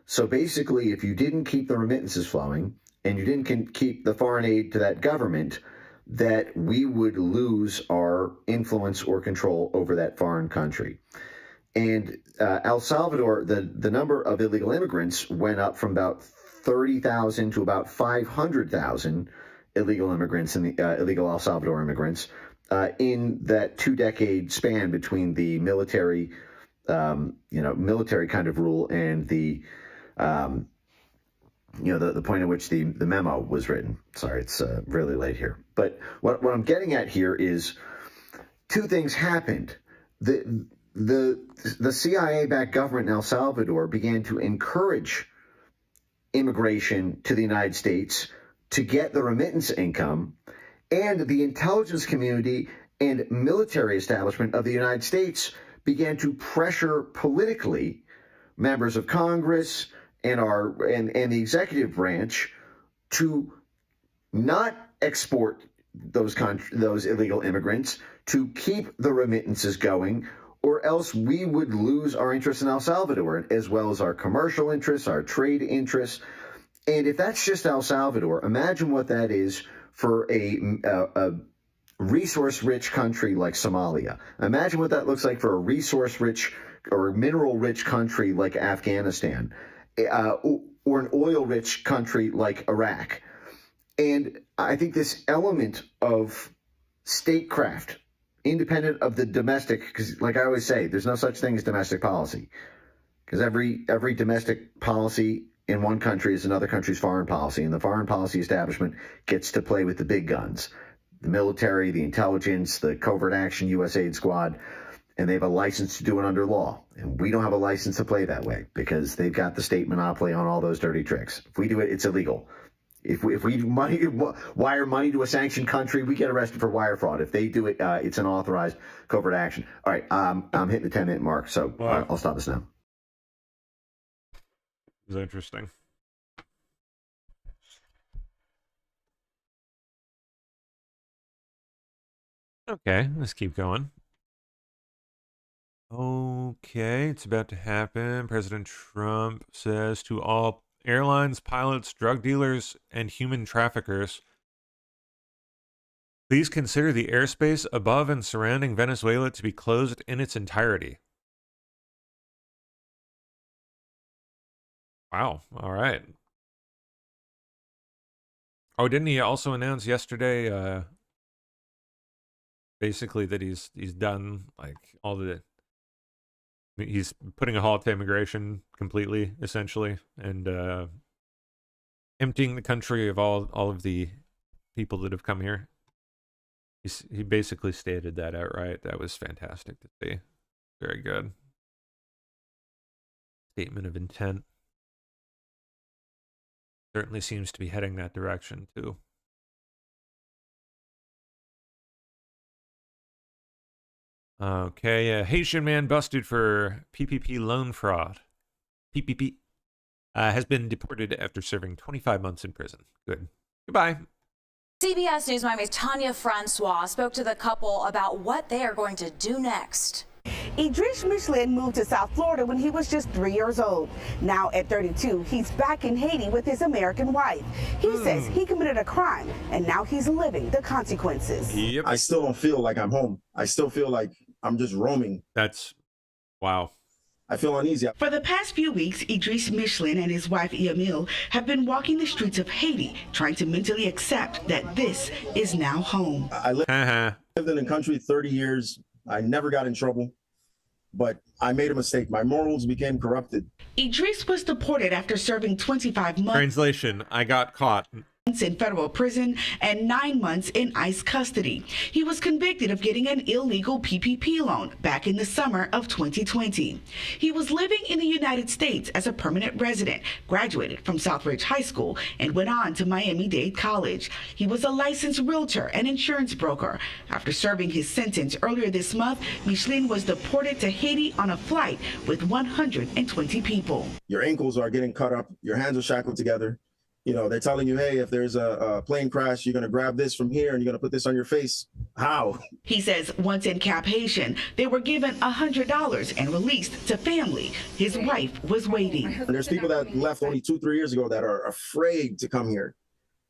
So basically, if you didn't keep the remittances flowing and you didn't keep the foreign aid to that government, that we would lose our influence or control over that foreign country. And El Salvador, the number of illegal immigrants went up from about 30,000 to about 500,000 illegal immigrants, illegal El Salvador immigrants, in that 2-decade span between the military kind of rule and the point at which the memo was written. Sorry, it's really late here. But what I'm getting at here is two things happened. The CIA-backed government in El Salvador began to encourage immigration to the United States to get the remittance income, and the intelligence community and military establishment of the United States began to pressure politically members of Congress and the executive branch to not export those illegal immigrants, to keep the remittances going, or else we would lose our interest in El Salvador, as well as our commercial interests, our trade interests. And if that's just El Salvador, imagine what that is for a resource-rich country like Somalia. Imagine what that looks like for a resource-rich or mineral-rich country like Afghanistan, or an oil-rich country like Iraq. And I think this element of statecraft, independent of the domestic, because like I always say, there's no such thing as domestic policy, because every domestic policy in one country is another country's foreign policy, and the foreign policy establishment gets to play with the big guns, the military, the intelligence, the covert action USAID squad, and they have a license to do it under law. And we don't have a license to play that way because they've got the state monopoly on all those dirty tricks. If we do it, it's illegal. If we wire money to a sanctioned country, we get arrested for wire fraud. If they do it, it's an authorized covert action. All right, I'm hitting the 10-minute mark, so I'll stop this now. It was interesting. Okay, let's keep going. Okay, it's about to happen. President Trump says to all airlines, pilots, drug dealers, and human traffickers, please consider the airspace above and surrounding Venezuela to be closed in its entirety. Wow, all right. Oh, didn't he also announce yesterday, basically that he's done, like, all the... He's putting a halt to immigration completely, essentially, and emptying the country of all of the people that have come here. He basically stated that outright. That was fantastic to see. Very good. Statement of intent. Certainly seems to be heading that direction, too. Okay, a Haitian man busted for PPP loan fraud. PPP has been deported after serving 25 months in prison. Good. Goodbye. CBS News Miami's Tanya Francois spoke to the couple about what they are going to do next. Idris Michelin moved to South Florida when he was just 3 years old. Now at 32, he's back in Haiti with his American wife. He says he committed a crime and now he's living the consequences. Yep. I still don't feel like I'm home. I still feel like I'm just roaming. That's wow. I feel uneasy. For the past few weeks, Idris Michelin and his wife Yamil have been walking the streets of Haiti, trying to mentally accept that this is now home. I lived in the country 30 years. I never got in trouble, but I made a mistake. My morals became corrupted. Idris was deported after serving 25 months. Translation, I got caught. In federal prison and 9 months in ICE custody. He was convicted of getting an illegal PPP loan back in the summer of 2020. He was living in the United States as a permanent resident, graduated from Southridge High School, and went on to Miami-Dade College. He was a licensed realtor and insurance broker. After serving his sentence earlier this month, Michelin was deported to Haiti on a flight with 120 people. Your ankles are getting cut up. Your hands are shackled together. You know, they're telling you, hey, if there's a plane crash, you're going to grab this from here and you're going to put this on your face. How? He says once in Cap Haitian, they were given $100 and released to family. His wife was waiting. And there's people that left only 2-3 years ago that are afraid to come here.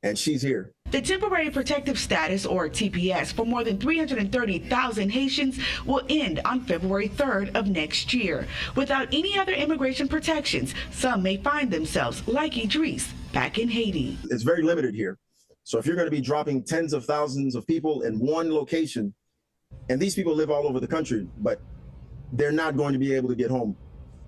And she's here. The temporary protective status, or TPS, for more than 330,000 Haitians will end on February 3rd of next year. Without any other immigration protections, some may find themselves, like Idris, back in Haiti. It's very limited here. So if you're going to be dropping tens of thousands of people in one location, and these people live all over the country, but they're not going to be able to get home.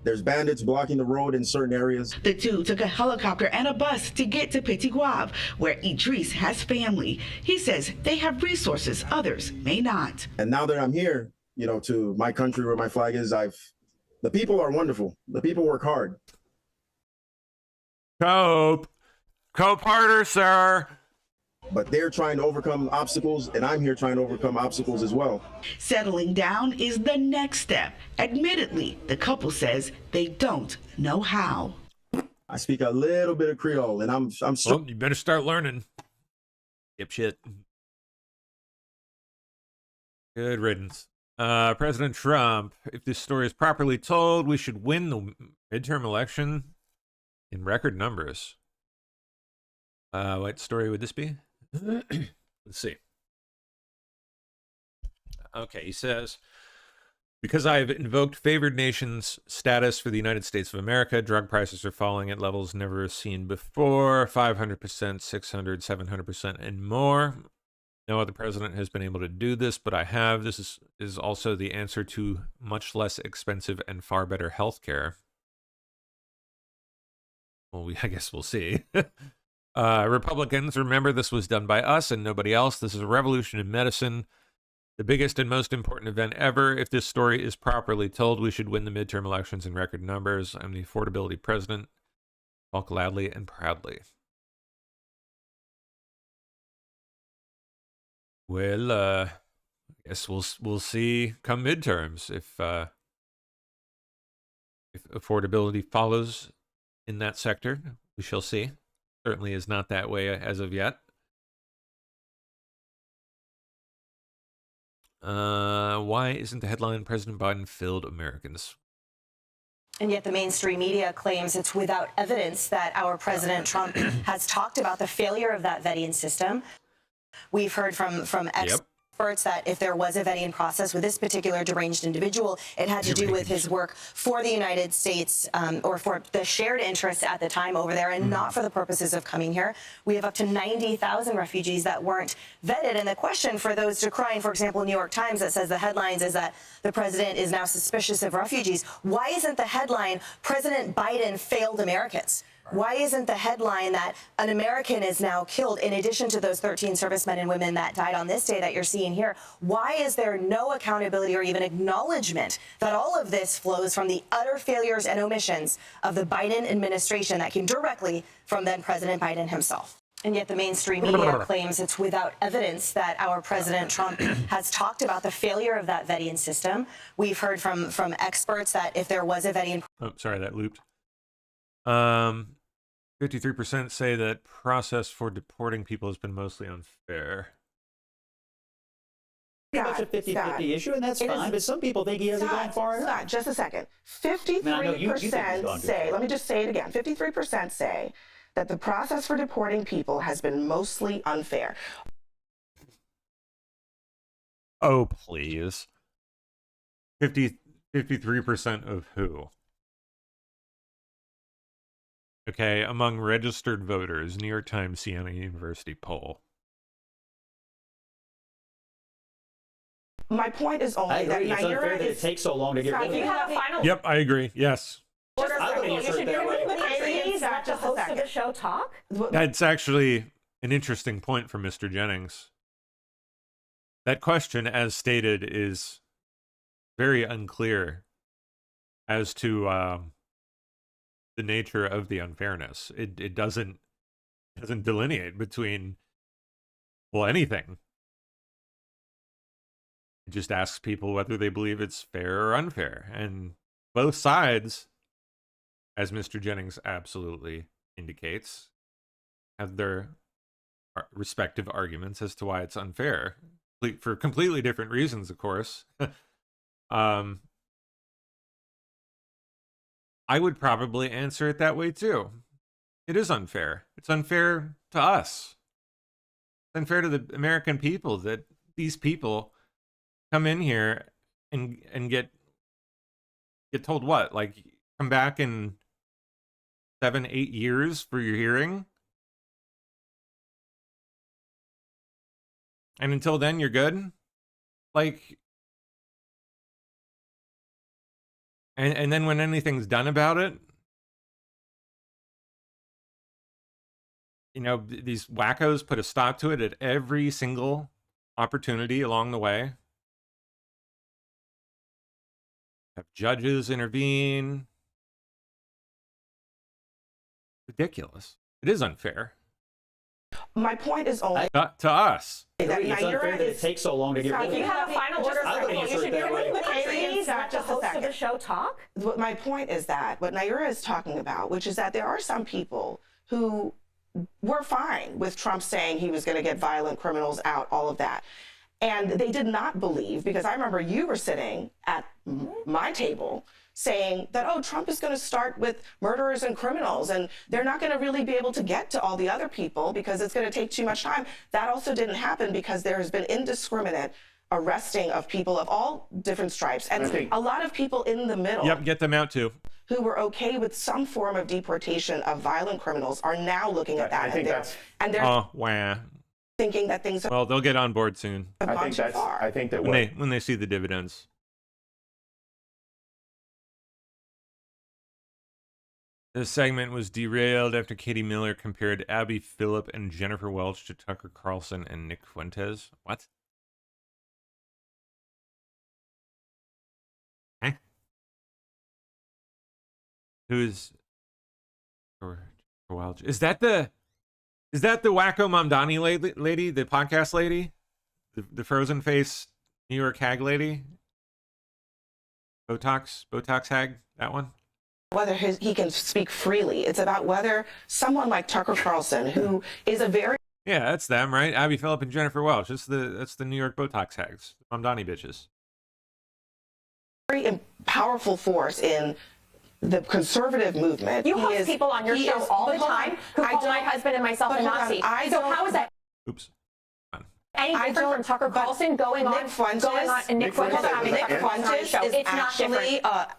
There's bandits blocking the road in certain areas. The two took a helicopter and a bus to get to Petit Guave, where Idris has family. He says they have resources others may not. And now that I'm here, you know, to my country where my flag is, the people are wonderful. The people work hard. Cope harder, sir. But they're trying to overcome obstacles, and I'm here trying to overcome obstacles as well. Settling down is the next step. Admittedly, the couple says they don't know how. I speak a little bit of Creole, and I'm well, you better start learning. Dipshit. Good riddance. President Trump, if this story is properly told, we should win the midterm election in record numbers. What story would this be? Let's see. Okay, he says, because I have invoked favored nations status for the United States of America, drug prices are falling at levels never seen before, 500%, 600, 700%, and more. No other president has been able to do this, but I have. This is also the answer to much less expensive and far better health care. Well, I guess we'll see. Republicans, remember, this was done by us and nobody else. This is a revolution in medicine. The biggest and most important event ever. If this story is properly told, we should win the midterm elections in record numbers. I'm the affordability president. Talk loudly and proudly. Well, I guess we'll see come midterms if affordability follows in that sector. We shall see. Certainly is not that way as of yet. Why isn't the headline President Biden failed Americans? And yet the mainstream media claims it's without evidence that our President Trump has talked about the failure of that vetting system. We've heard from experts that if there was a vetting process with this particular deranged individual, it had to do with his work for the United States or for the shared interests at the time over there and not for the purposes of coming here. We have up to 90,000 refugees that weren't vetted. And the question for those decrying, for example, New York Times that says the headlines is that the president is now suspicious of refugees. Why isn't the headline, President Biden failed Americans? Why isn't the headline that an American is now killed in addition to those 13 servicemen and women that died on this day that you're seeing here? Why is there no accountability or even acknowledgement that all of this flows from the utter failures and omissions of the Biden administration that came directly from then President Biden himself? And yet the mainstream media claims it's without evidence that our President Trump has talked about the failure of that vetting system. We've heard from experts that if there was a vetting... Oh, sorry, that looped. 53% say that process for deporting people has been mostly unfair. It's a 50-50 issue, and that's fine, but some people think he hasn't gone far enough. Scott, just a second. 53% say, let me just say it again, 53% say that the process for deporting people has been mostly unfair. Oh, please. 53% of who? Okay, among registered voters, New York Times, Siena University poll. My point is only that it's unfair that it takes so long to get rid of it. Yep, I agree. Yes. I would answer it that way. Let the host of the show talk? That's actually an interesting point from Mr. Jennings. That question, as stated, is very unclear as to the nature of the unfairness. It doesn't delineate between, well, anything. It just asks people whether they believe it's fair or unfair. And both sides, as Mr. Jennings absolutely indicates, have their respective arguments as to why it's unfair, for completely different reasons, of course. I would probably answer it that way too. It is unfair. It's unfair to us. It's unfair to the American people that these people come in here and get told what? Like, come back in 7-8 years for your hearing? And until then, you're good? Like, and then when anything's done about it, you know, these wackos put a stop to it at every single opportunity along the way. Have judges intervene. Ridiculous. It is unfair. My point is only to us. It's unfair that it takes so long to get rid of it. You have a final order. I would answer it that way. Please let the host of the show talk. My point is that what Naira is talking about, which is that there are some people who were fine with Trump saying he was going to get violent criminals out, all of that. And they did not believe, because I remember you were sitting at my table saying that, oh, Trump is going to start with murderers and criminals, and they're not going to really be able to get to all the other people because it's going to take too much time. That also didn't happen because there has been indiscriminate arresting of people of all different stripes, and a lot of people in the middle Yep, get them out too. who were okay with some form of deportation of violent criminals are now looking at that and they're Oh, wow. thinking that things are Well, they'll get on board soon gone too far. I think that when they see the dividends. This segment was derailed after Katie Miller compared Abby Phillip and Jennifer Welch to Tucker Carlson and Nick Fuentes. What? Eh? Who is Welch? Is that the Wacko Mamdani lady, the podcast lady? The frozen face New York hag lady? Botox hag? That one? Whether he can speak freely. It's about whether someone like Tucker Carlson, who is a very Yeah, that's them, right? Abby Phillip and Jennifer Welch. That's the New York Botox hags. Mamdani bitches. very powerful force in the conservative movement. You host people on your show all the time who call my husband and myself a Nazi. So how is that Oops. any different from Tucker Carlson going on Nick Fuentes having Tucker Carlson on his show? Is It's not different.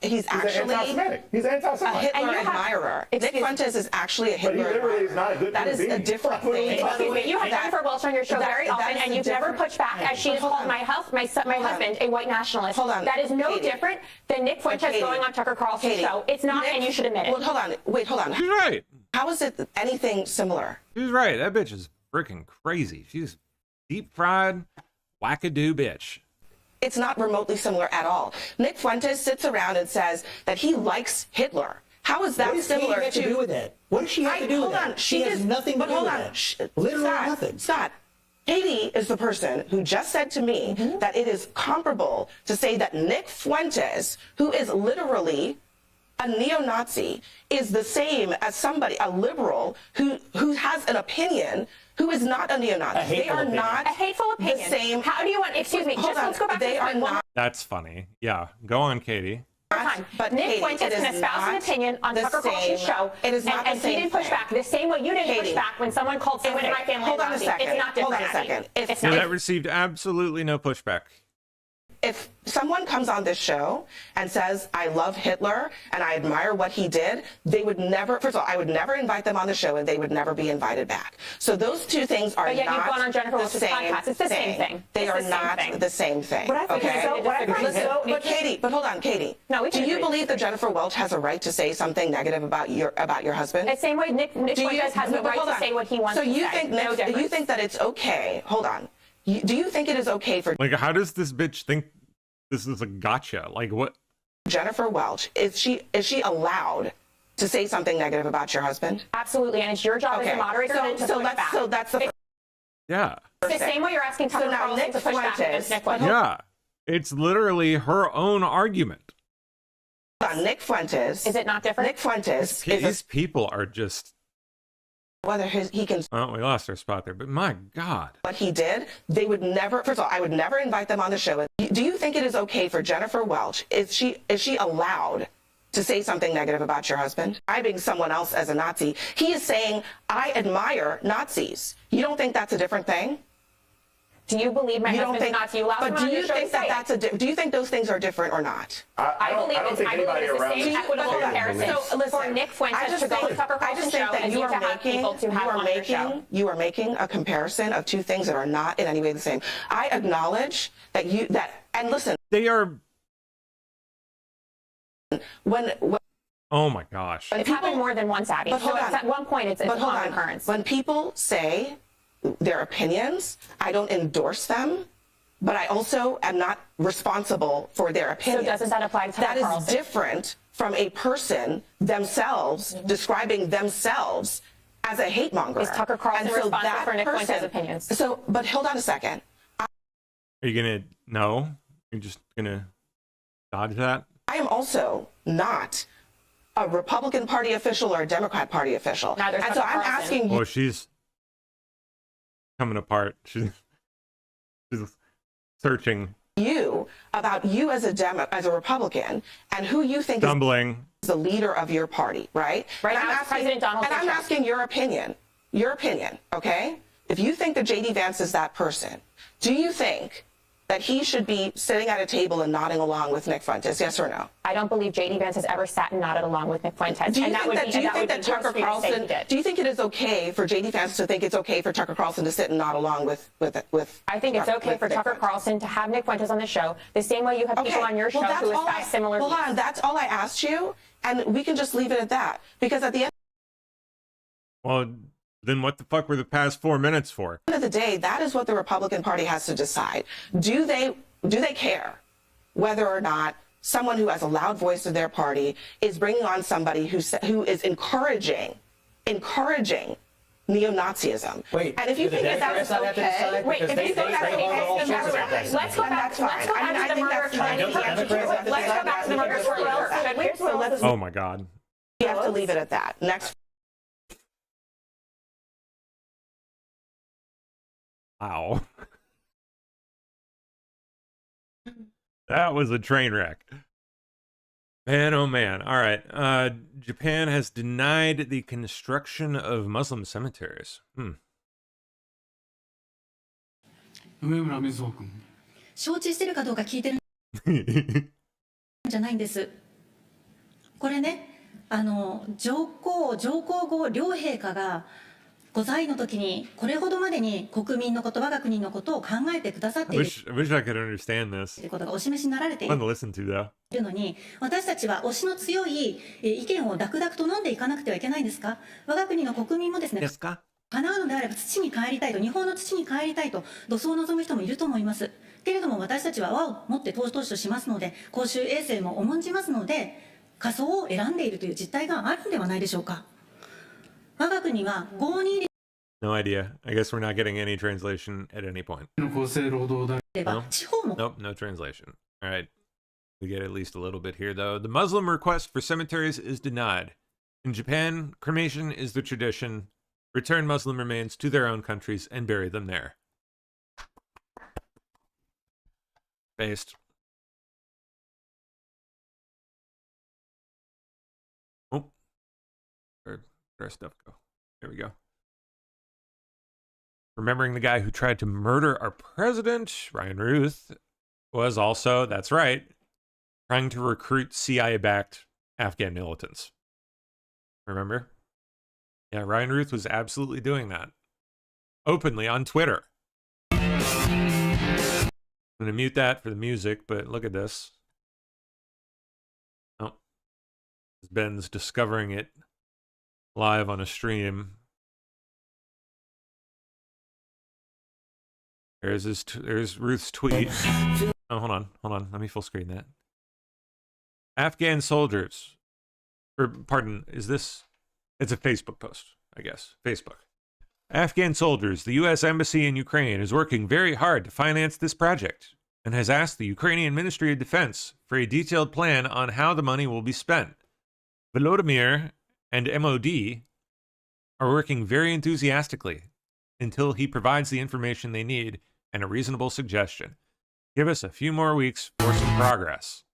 he's actually He's anti-Semitic. a Hitler admirer. Nick Fuentes is actually a Hitler admirer. Is not a good that is a different thing. Excuse me, you have Jennifer Welch on your show very often, and you've never pushed back as she has called my husband a white nationalist. Hold on. That is no different than Nick Fuentes going on Tucker Carlson's show. It's not, and you should admit it. Well, hold on. Wait, hold on. She's right. How is it anything similar? She's right. That bitch is freaking crazy. She's deep fried, wackadoo bitch. It's not remotely similar at all. Nick Fuentes sits around and says that he likes Hitler. How is that What does similar Katie have to do with that? What does she have to do with that? She has nothing to do with that. Literally nothing. Scott, Katie is the person who just said to me that it is comparable to say that Nick Fuentes, who is literally a neo-Nazi, is the same as somebody, a liberal, who has an opinion who is not a neo-Nazi. They are not a hateful opinion. the same. How do you want? Excuse me. Hold Just on. let's go back They to are not. That's funny. Yeah. Go on, Katie. But Nick Katie, Fuentes it is can espouse an not opinion on the Tucker Carlson's same- show, It is not and the same he didn't push thing. back the same way you didn't push Katie. back when someone called someone in my family Hold on a Nazi. second. It's not Hold different. on a second. It's So not. that received absolutely no pushback. If someone comes on this show and says, I love Hitler and I admire what he did, they would never, first of all, I would never invite them on the show and they would never be invited back. So those two things are But yet not you've gone on Jennifer the Welch's same podcast. It's the same thing. They It's are the same not thing. the same thing. What I think okay? is so- what I think is Listen, so but Katie, but hold on, Katie. No, we can do you agree. believe that Jennifer Welch has a right to say something negative about your husband? The same way Nick Do you- Fuentes has the but right hold to on. say what he wants so to you say. think No you difference. think that it's okay? Hold on. Do you think it is okay for Like, how does this bitch think this is a gotcha? Like, what? Jennifer Welch, is she allowed to say something negative about your husband? Absolutely, and it's your job as a moderator then to push back. So that's the Yeah. It's the same way you're asking Tucker now Carlson Nick to push back against Fuentes- Nick Fuentes. Yeah. It's literally her own argument. Nick Fuentes. Is it not different? Nick Fuentes These people are just. whether he can Well, we lost our spot there, but my God. what he did, they would never. First of all, I would never invite them on the show. Do you think it is okay for Jennifer Welch? Is she allowed to say something negative about your husband? Describing someone else as a Nazi. He is saying, I admire Nazis. You don't think that's a different thing? Do you believe my husband's a Nazi? You allow but him do on your you show think to say that it. do you think those things are different or not? I believe it's the same equitable comparison for Nick Fuentes to go on Tucker I just Carlson's think show that as you to have people to have on your show. you are making a comparison of two things that are not in any way the same. I acknowledge that and listen. They are. When Oh my gosh. It's happened more than once, Abby. But hold So on. at one point, it's a But hold common on. occurrence. When people say their opinions, I don't endorse them, but I also am not responsible for their opinions. doesn't that apply to Tucker That is Carlson? different from a person themselves describing themselves as a hate monger. Is Tucker Carlson And so responsible that for Nick Fuentes' person- opinions? So, but hold on a second. Are you gonna no? You're just gonna dodge that? I am also not a Republican Party official or a Democrat Party official. Neither is and so Tucker I'm Carlson. asking you. Oh, she's coming apart. She's searching, You about you as a Republican and who you think stumbling. is the leader of your party, right? Right And now, it's President Donald And I'm Trump. asking your opinion, okay? If you think that J.D. Vance is that person, do you think that he should be sitting at a table and nodding along with Nick Fuentes? Yes or no? I don't believe J.D. Vance has ever sat and nodded along with Nick Fuentes. Do you think that Tucker Carlson? Do you think it is okay for J.D. Vance to think it's okay for Tucker Carlson to sit and nod along with? I think it's okay for Tucker Carlson to have Nick Fuentes on the show the same way you have people on your show who have similar. Hold on, that's all I asked you, and we can just leave it at that because at the end. Well, then what the fuck were the past 4 minutes for? At the end of the day, that is what the Republican Party has to decide. Do they care whether or not someone who has a loud voice in their party is bringing on somebody who is encouraging neo-Nazism? Wait, and if you think that's okay, wait, if you think that's okay, let's go back to the murder trial. Let's go back to the murder trial. Oh my God. We have to leave it at that. Next. Wow. That was a train wreck. Man, oh man. All right. Japan has denied the construction of Muslim cemeteries. 上村瑞穂君。承知してるかどうか聞いてるんじゃないんです。これね、上皇后両陛下がご在位の時にこれほどまでに国民のこと、我が国のことを考えてくださっている。I wish I could understand this. ということがお示しになられてい Fun る to listen to though. のに、私たちは推しの強い意見をダクダクと飲んでいかなくてはいけないんですか？我が国の国民もですね。叶うのであれば土に帰りたいと、日本の土に帰りたいと土葬を望む人もいると思います。けれども私たちは和をもって投資としますので、公衆衛生も重んじますので、火葬を選んでいるという実態があるんではないでしょうか。我が国は522 No idea. I guess we're not getting any translation at any point. No? Nope, no translation. All right. We get at least a little bit here, though. The Muslim request for cemeteries is denied. In Japan, cremation is the tradition. Return Muslim remains to their own countries and bury them there. Based. Oh. Where'd our stuff go? There we go. Remembering the guy who tried to murder our president, Ryan Ruth, was also, that's right, trying to recruit CIA-backed Afghan militants. Remember? Yeah, Ryan Ruth was absolutely doing that. Openly on Twitter. I'm going to mute that for the music, but look at this. Oh. Ben's discovering it live on a stream. There's Ruth's tweet. Oh, hold on. Let me full screen that. Afghan soldiers, or pardon, is this? It's a Facebook post, I guess. Facebook. Afghan soldiers, the U.S. Embassy in Ukraine is working very hard to finance this project and has asked the Ukrainian Ministry of Defense for a detailed plan on how the money will be spent. Volodymyr and MOD are working very enthusiastically until he provides the information they need and a reasonable suggestion. Give us a few more weeks for some progress.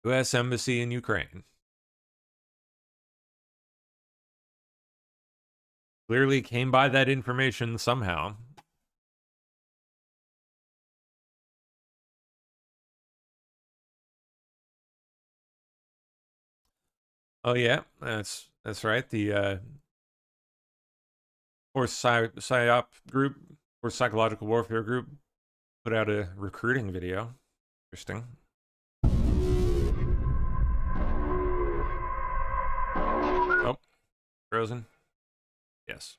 U.S. Embassy in Ukraine. Clearly came by that information somehow. Oh yeah, that's right. The Force PSYOP group, or Psychological Warfare group, put out a recruiting video. Interesting. Oh, frozen. Yes.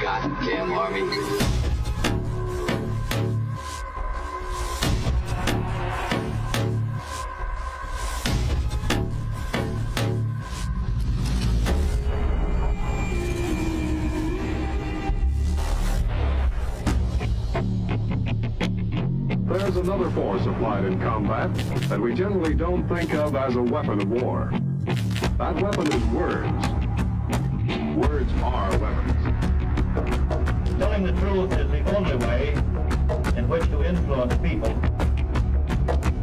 Goddamn army. There's another force applied in combat that we generally don't think of as a weapon of war. That weapon is words. Words are weapons. Telling the truth is the only way in which to influence people.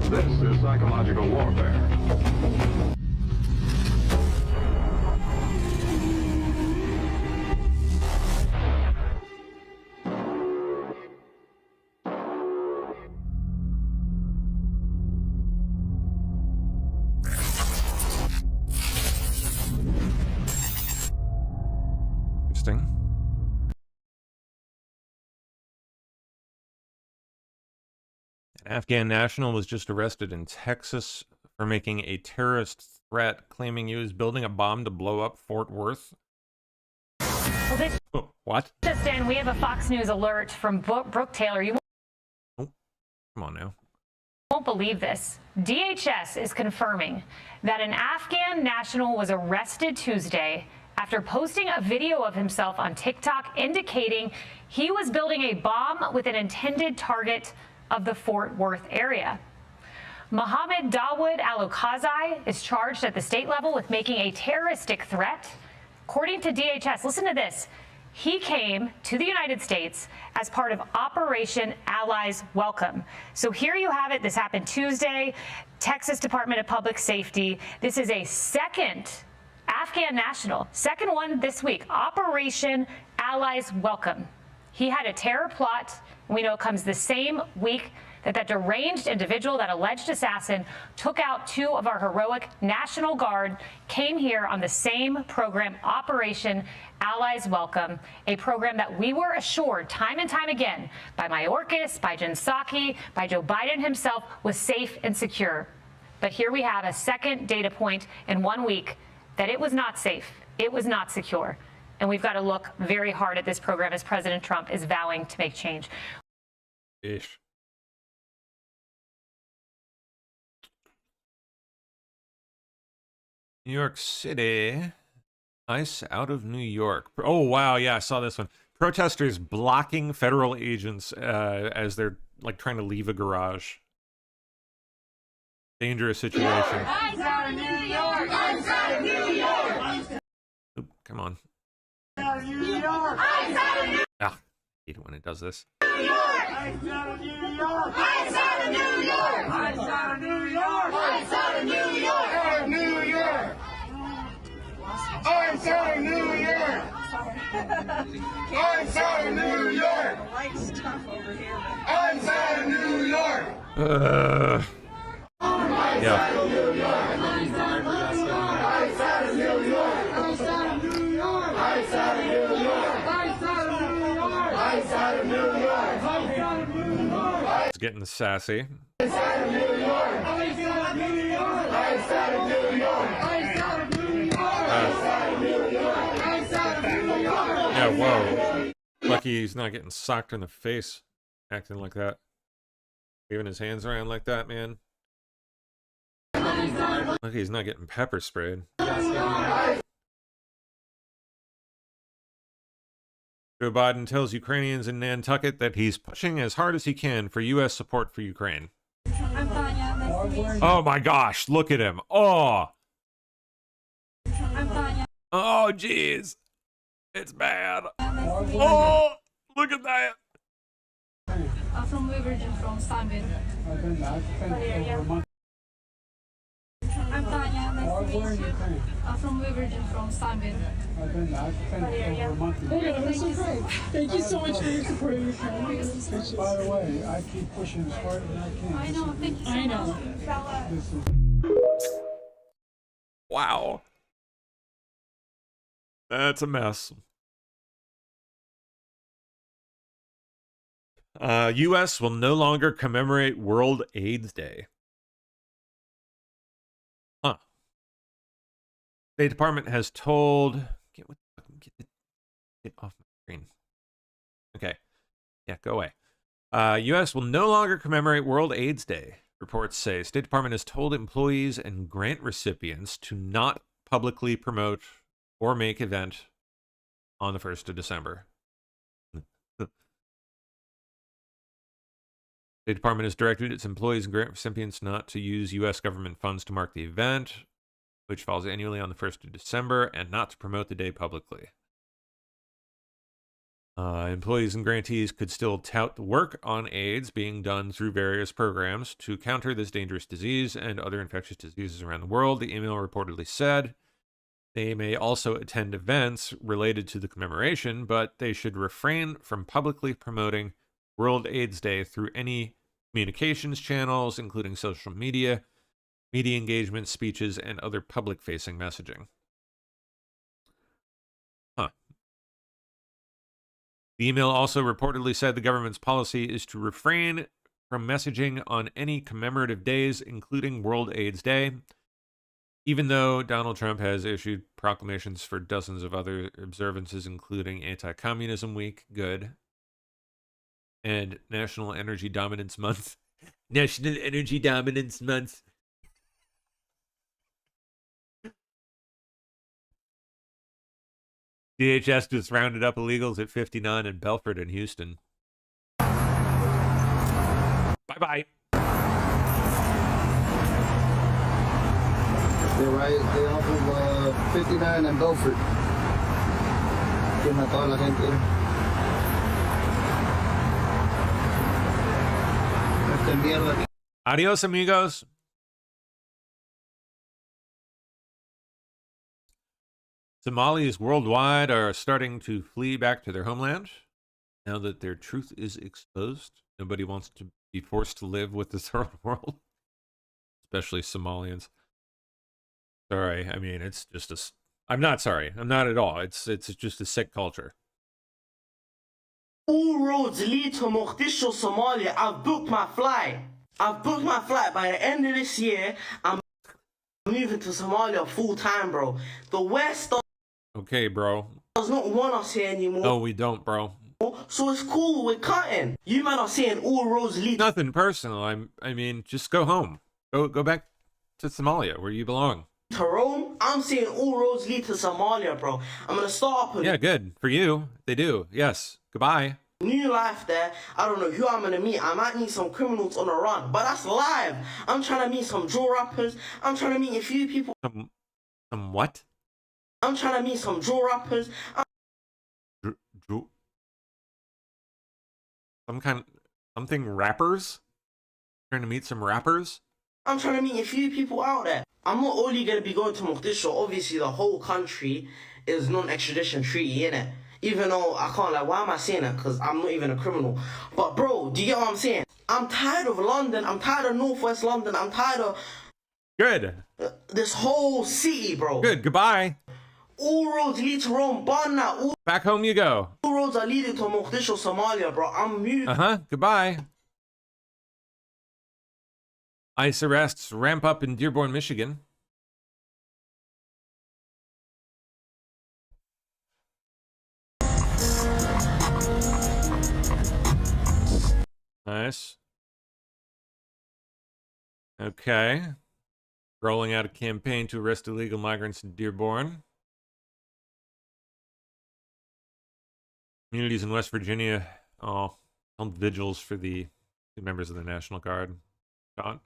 This is psychological warfare. Interesting. An Afghan national was just arrested in Texas for making a terrorist threat, claiming he was building a bomb to blow up Fort Worth. Well, this What? just in, we have a Fox News alert from Brooke Taylor. You Come on now. won't believe this. DHS is confirming that an Afghan national was arrested Tuesday after posting a video of himself on TikTok indicating he was building a bomb with an intended target of the Fort Worth area. Mohammed Dawood Al-Okazai is charged at the state level with making a terroristic threat. According to DHS, listen to this. He came to the United States as part of Operation Allies Welcome. So here you have it. This happened Tuesday. Texas Department of Public Safety. This is a second Afghan national, second one this week. Operation Allies Welcome. He had a terror plot. We know it comes the same week that deranged individual, that alleged assassin, took out 2 of our heroic National Guard, came here on the same program, Operation Allies Welcome, a program that we were assured time and time again by Mayorkas, by Jen Psaki, by Joe Biden himself was safe and secure. But here we have a second data point in 1 week that it was not safe, it was not secure. And we've got to look very hard at this program as President Trump is vowing to make change. Ish. New York City. ICE out of New York. Oh, wow. Yeah, I saw this one. Protesters blocking federal agents as they're like trying to leave a garage. Dangerous situation. ICE out of New York! ICE out of New York! Oop, come on. Out of New York! ICE out of New York! Ah, I hate it when it does this. ICE out of New York! ICE out of New York! ICE out of New York! ICE out of New York! Out of New York! ICE out of New York! ICE out of New York! ICE out of New York! Yeah. It's getting sassy. Yeah, whoa. Lucky he's not getting socked in the face acting like that. Waving his hands around like that, man. Lucky he's not getting pepper sprayed. Joe Biden tells Ukrainians in Nantucket that he's pushing as hard as he can for U.S. support for Ukraine. Oh my gosh, look at him. Oh. Oh, jeez. It's bad. Oh, look at that. I'm from Weverton, from Stanville. I'm Tanya, nice to meet you. I'm from Weverton, from Stanville. Thank you so much for your support of your family. By the way, I keep pushing as hard as I can. I know, thank you so much. Wow. That's a mess. U.S. will no longer commemorate World AIDS Day. Huh. State Department has told... Get off my screen. Okay. Yeah, go away. U.S. will no longer commemorate World AIDS Day, reports say. State Department has told employees and grant recipients to not publicly promote or make event on the 1st of December. The department has directed its employees and grant recipients not to use U.S. government funds to mark the event, which falls annually on the 1st of December, and not to promote the day publicly. Employees and grantees could still tout the work on AIDS being done through various programs to counter this dangerous disease and other infectious diseases around the world, the email reportedly said. They may also attend events related to the commemoration, but they should refrain from publicly promoting World AIDS Day through any communications channels, including social media, media engagement, speeches, and other public-facing messaging. Huh. The email also reportedly said the government's policy is to refrain from messaging on any commemorative days, including World AIDS Day, even though Donald Trump has issued proclamations for dozens of other observances, including Anti-Communism Week, good, and National Energy Dominance Month. National Energy Dominance Month. DHS just rounded up illegals at 59 in Belford and Houston. Bye-bye. They off of 59 and Belford. Que mató a la gente. Esta mierda. Adios, amigos. Somalis worldwide are starting to flee back to their homeland now that their truth is exposed. Nobody wants to be forced to live with the third world, especially Somalians. Sorry, I mean, it's just a... I'm not sorry. I'm not at all. It's just a sick culture. All roads lead to Mogadishu, Somalia. I've booked my flight. By the end of this year, I'm moving to Somalia full time, bro. The West Okay, bro. does not want us here anymore. No, we don't, bro. So it's cool, we're cutting. You man are saying all roads lead. Nothing personal. I mean, just go home. Go back to Somalia, where you belong. To Rome, I'm saying all roads lead to Somalia, bro. I'm gonna start up Yeah, good. For you, they do. Yes. Goodbye. new life there. I don't know who I'm gonna meet. I might meet some criminals on the run, but that's live. I'm trying to meet some drill rappers. I'm trying to meet a few people. Some what? I'm trying to meet some drill rappers. Something rappers? Trying to meet some rappers? I'm trying to meet a few people out there. I'm not only going to be going to Mogadishu. Obviously, the whole country is non-extradition treaty, innit? Even though I can't, like, why am I saying that? Because I'm not even a criminal. But, bro, do you get what I'm saying? I'm tired of London. I'm tired of Northwest London. I'm tired of... Good. This whole city, bro. Good. Goodbye. All roads lead to Rome. Barna. Back home you go. All roads are leading to Mogadishu, Somalia, bro. I'm moving. Goodbye. ICE arrests ramp up in Dearborn, Michigan. Nice. Okay. Rolling out a campaign to arrest illegal migrants in Dearborn. Communities in West Virginia held vigils for the members of the National Guard. Don?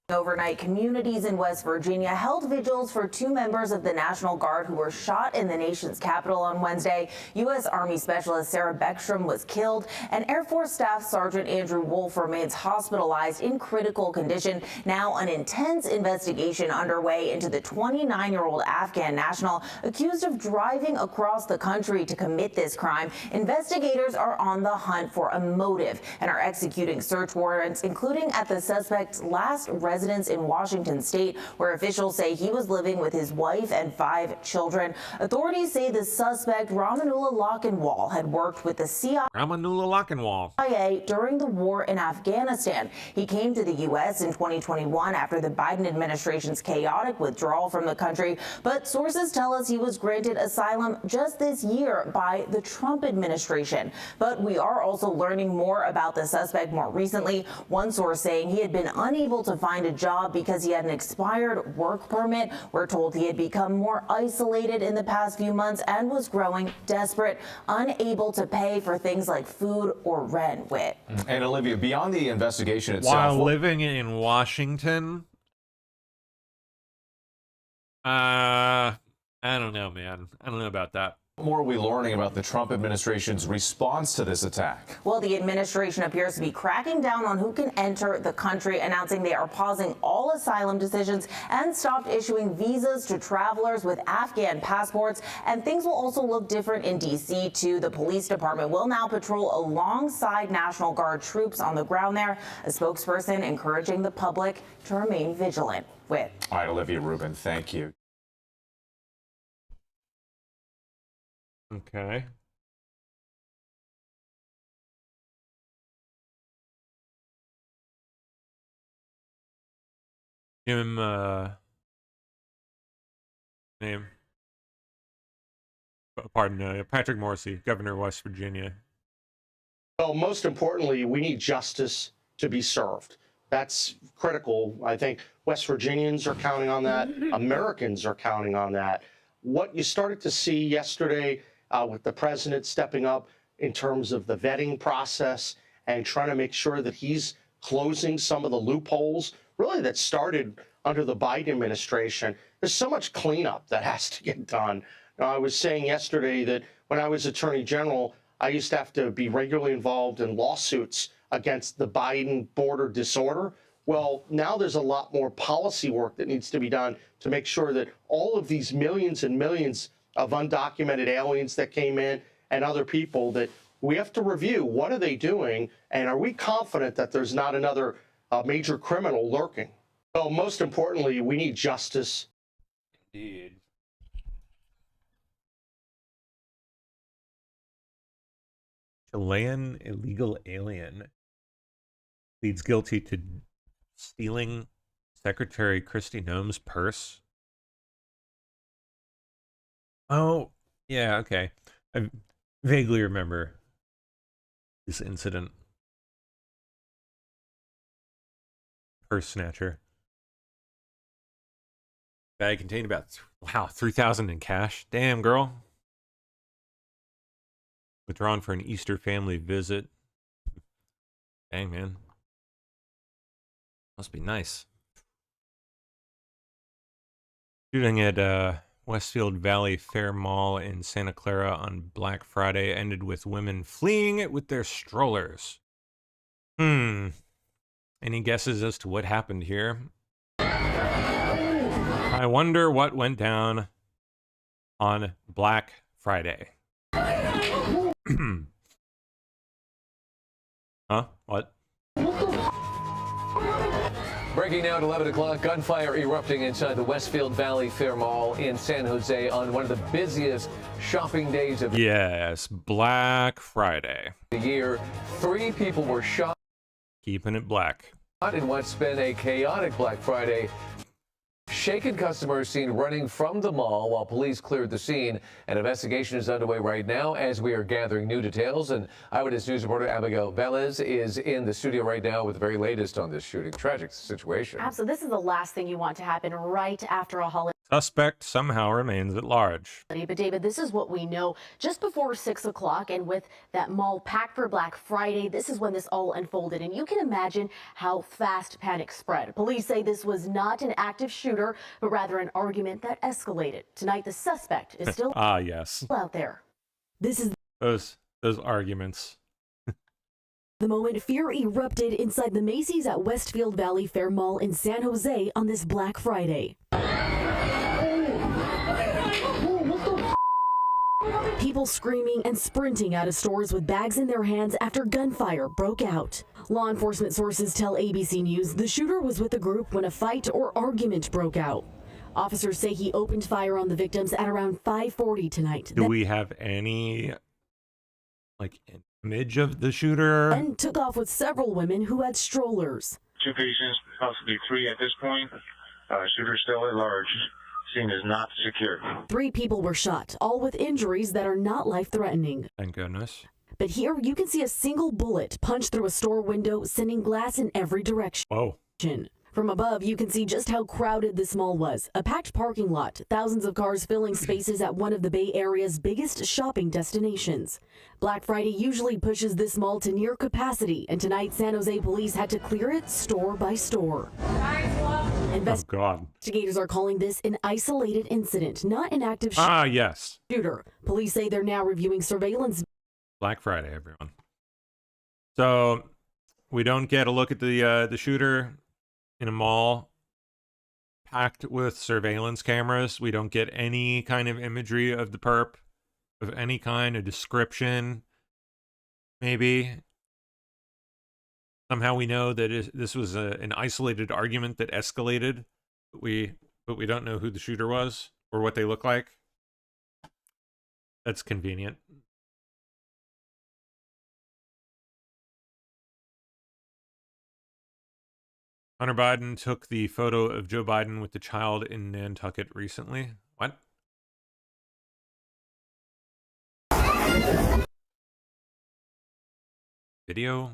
Overnight, communities in West Virginia held vigils for 2 members of the National Guard who were shot in the nation's capital on Wednesday. U.S. Army Specialist Sarah Beckstrom was killed, and Air Force Staff Sergeant Andrew Wolf remains hospitalized in critical condition. Now, an intense investigation underway into the 29-year-old Afghan national accused of driving across the country to commit this crime. Investigators are on the hunt for a motive and are executing search warrants, including at the suspect's last residence in Washington state, where officials say he was living with his wife and 5 children. Authorities say the suspect, Rahmanullah Lochinwall, had worked with the CIA during the war in Afghanistan. He came to the U.S. in 2021 after the Biden administration's chaotic withdrawal from the country, but sources tell us he was granted asylum just this year by the Trump administration. But we are also learning more about the suspect more recently. One source saying he had been unable to find a job because he had an expired work permit. We're told he had become more isolated in the past few months and was growing desperate, unable to pay for things like food or rent. Whit. And Olivia, beyond the investigation itself, while living in Washington, I I don't know, man. I don't know about that. What more are we learning about the Trump administration's response to this attack? Well, the administration appears to be cracking down on who can enter the country, announcing they are pausing all asylum decisions and stopped issuing visas to travelers with Afghan passports. And things will also look different in D.C., too. The police department will now patrol alongside National Guard troops on the ground there, a spokesperson encouraging the public to remain vigilant. All right, Olivia Rubin, thank you. Okay. Jim, name. Pardon, Patrick Morrisey, Governor of West Virginia. Well, most importantly, we need justice to be served. That's critical. I think West Virginians are counting on that. Americans are counting on that. What you started to see yesterday with the president stepping up in terms of the vetting process and trying to make sure that he's closing some of the loopholes, really that started under the Biden administration. There's so much cleanup that has to get done. Now, I was saying yesterday that when I was Attorney General, I used to have to be regularly involved in lawsuits against the Biden border disorder. Well, now there's a lot more policy work that needs to be done to make sure that all of these millions and millions of undocumented aliens that came in and other people, that we have to review what are they doing, and are we confident that there's not another major criminal lurking? Well, most importantly, we need justice. Indeed. Chilean illegal alien pleads guilty to stealing Secretary Kristi Noem's purse. Oh, yeah, okay. I vaguely remember this incident. Purse snatcher. Bag contained about, wow, $3,000 in cash. Damn, girl. Withdrawn for an Easter family visit. Dang, man. Must be nice. Shooting at Westfield Valley Fair Mall in Santa Clara on Black Friday ended with women fleeing with their strollers. Any guesses as to what happened here? I wonder what went down on Black Friday. Huh? What? Breaking now at 11 o'clock, gunfire erupting inside the Westfield Valley Fair Mall in San Jose on one of the busiest shopping days of Yes, Black Friday. the year. 3 people were shot Keeping it black. in what's been a chaotic Black Friday. Shaken customers seen running from the mall while police cleared the scene. An investigation is underway right now as we are gathering new details. And Eyewitness News reporter Abigail Velez is in the studio right now with the very latest on this shooting. Tragic situation. Absolutely. This is the last thing you want to happen right after a holiday. Suspect somehow remains at large. But David, this is what we know just before 6 o'clock, and with that mall packed for Black Friday, this is when this all unfolded. And you can imagine how fast panic spread. Police say this was not an active shooter, but rather an argument that escalated. Tonight, the suspect is still yes. out there. This is those arguments. the moment fear erupted inside the Macy's at Westfield Valley Fair Mall in San Jose on this Black Friday. People screaming and sprinting out of stores with bags in their hands after gunfire broke out. Law enforcement sources tell ABC News the shooter was with the group when a fight or argument broke out. Officers say he opened fire on the victims at around 5:40 tonight. Do we have any image of the shooter? And took off with several women who had strollers. 2 patients, possibly 3 at this point. Shooter still at large. Scene is not secure. 3 people were shot, all with injuries that are not life-threatening. Thank goodness. But here you can see a single bullet punch through a store window, sending glass in every direction. Whoa. From above, you can see just how crowded this mall was. A packed parking lot, thousands of cars filling spaces at one of the Bay Area's biggest shopping destinations. Black Friday usually pushes this mall to near capacity, and tonight San Jose police had to clear it store by store. Oh, God. Investigators are calling this an isolated incident, not an active Yes. shooter. Police say they're now reviewing surveillance. Black Friday, everyone. So we don't get a look at the shooter in a mall packed with surveillance cameras. We don't get any kind of imagery of the perp, of any kind of description. Maybe somehow we know that this was an isolated argument that escalated, but we don't know who the shooter was or what they look like. That's convenient. Hunter Biden took the photo of Joe Biden with the child in Nantucket recently. What? Video?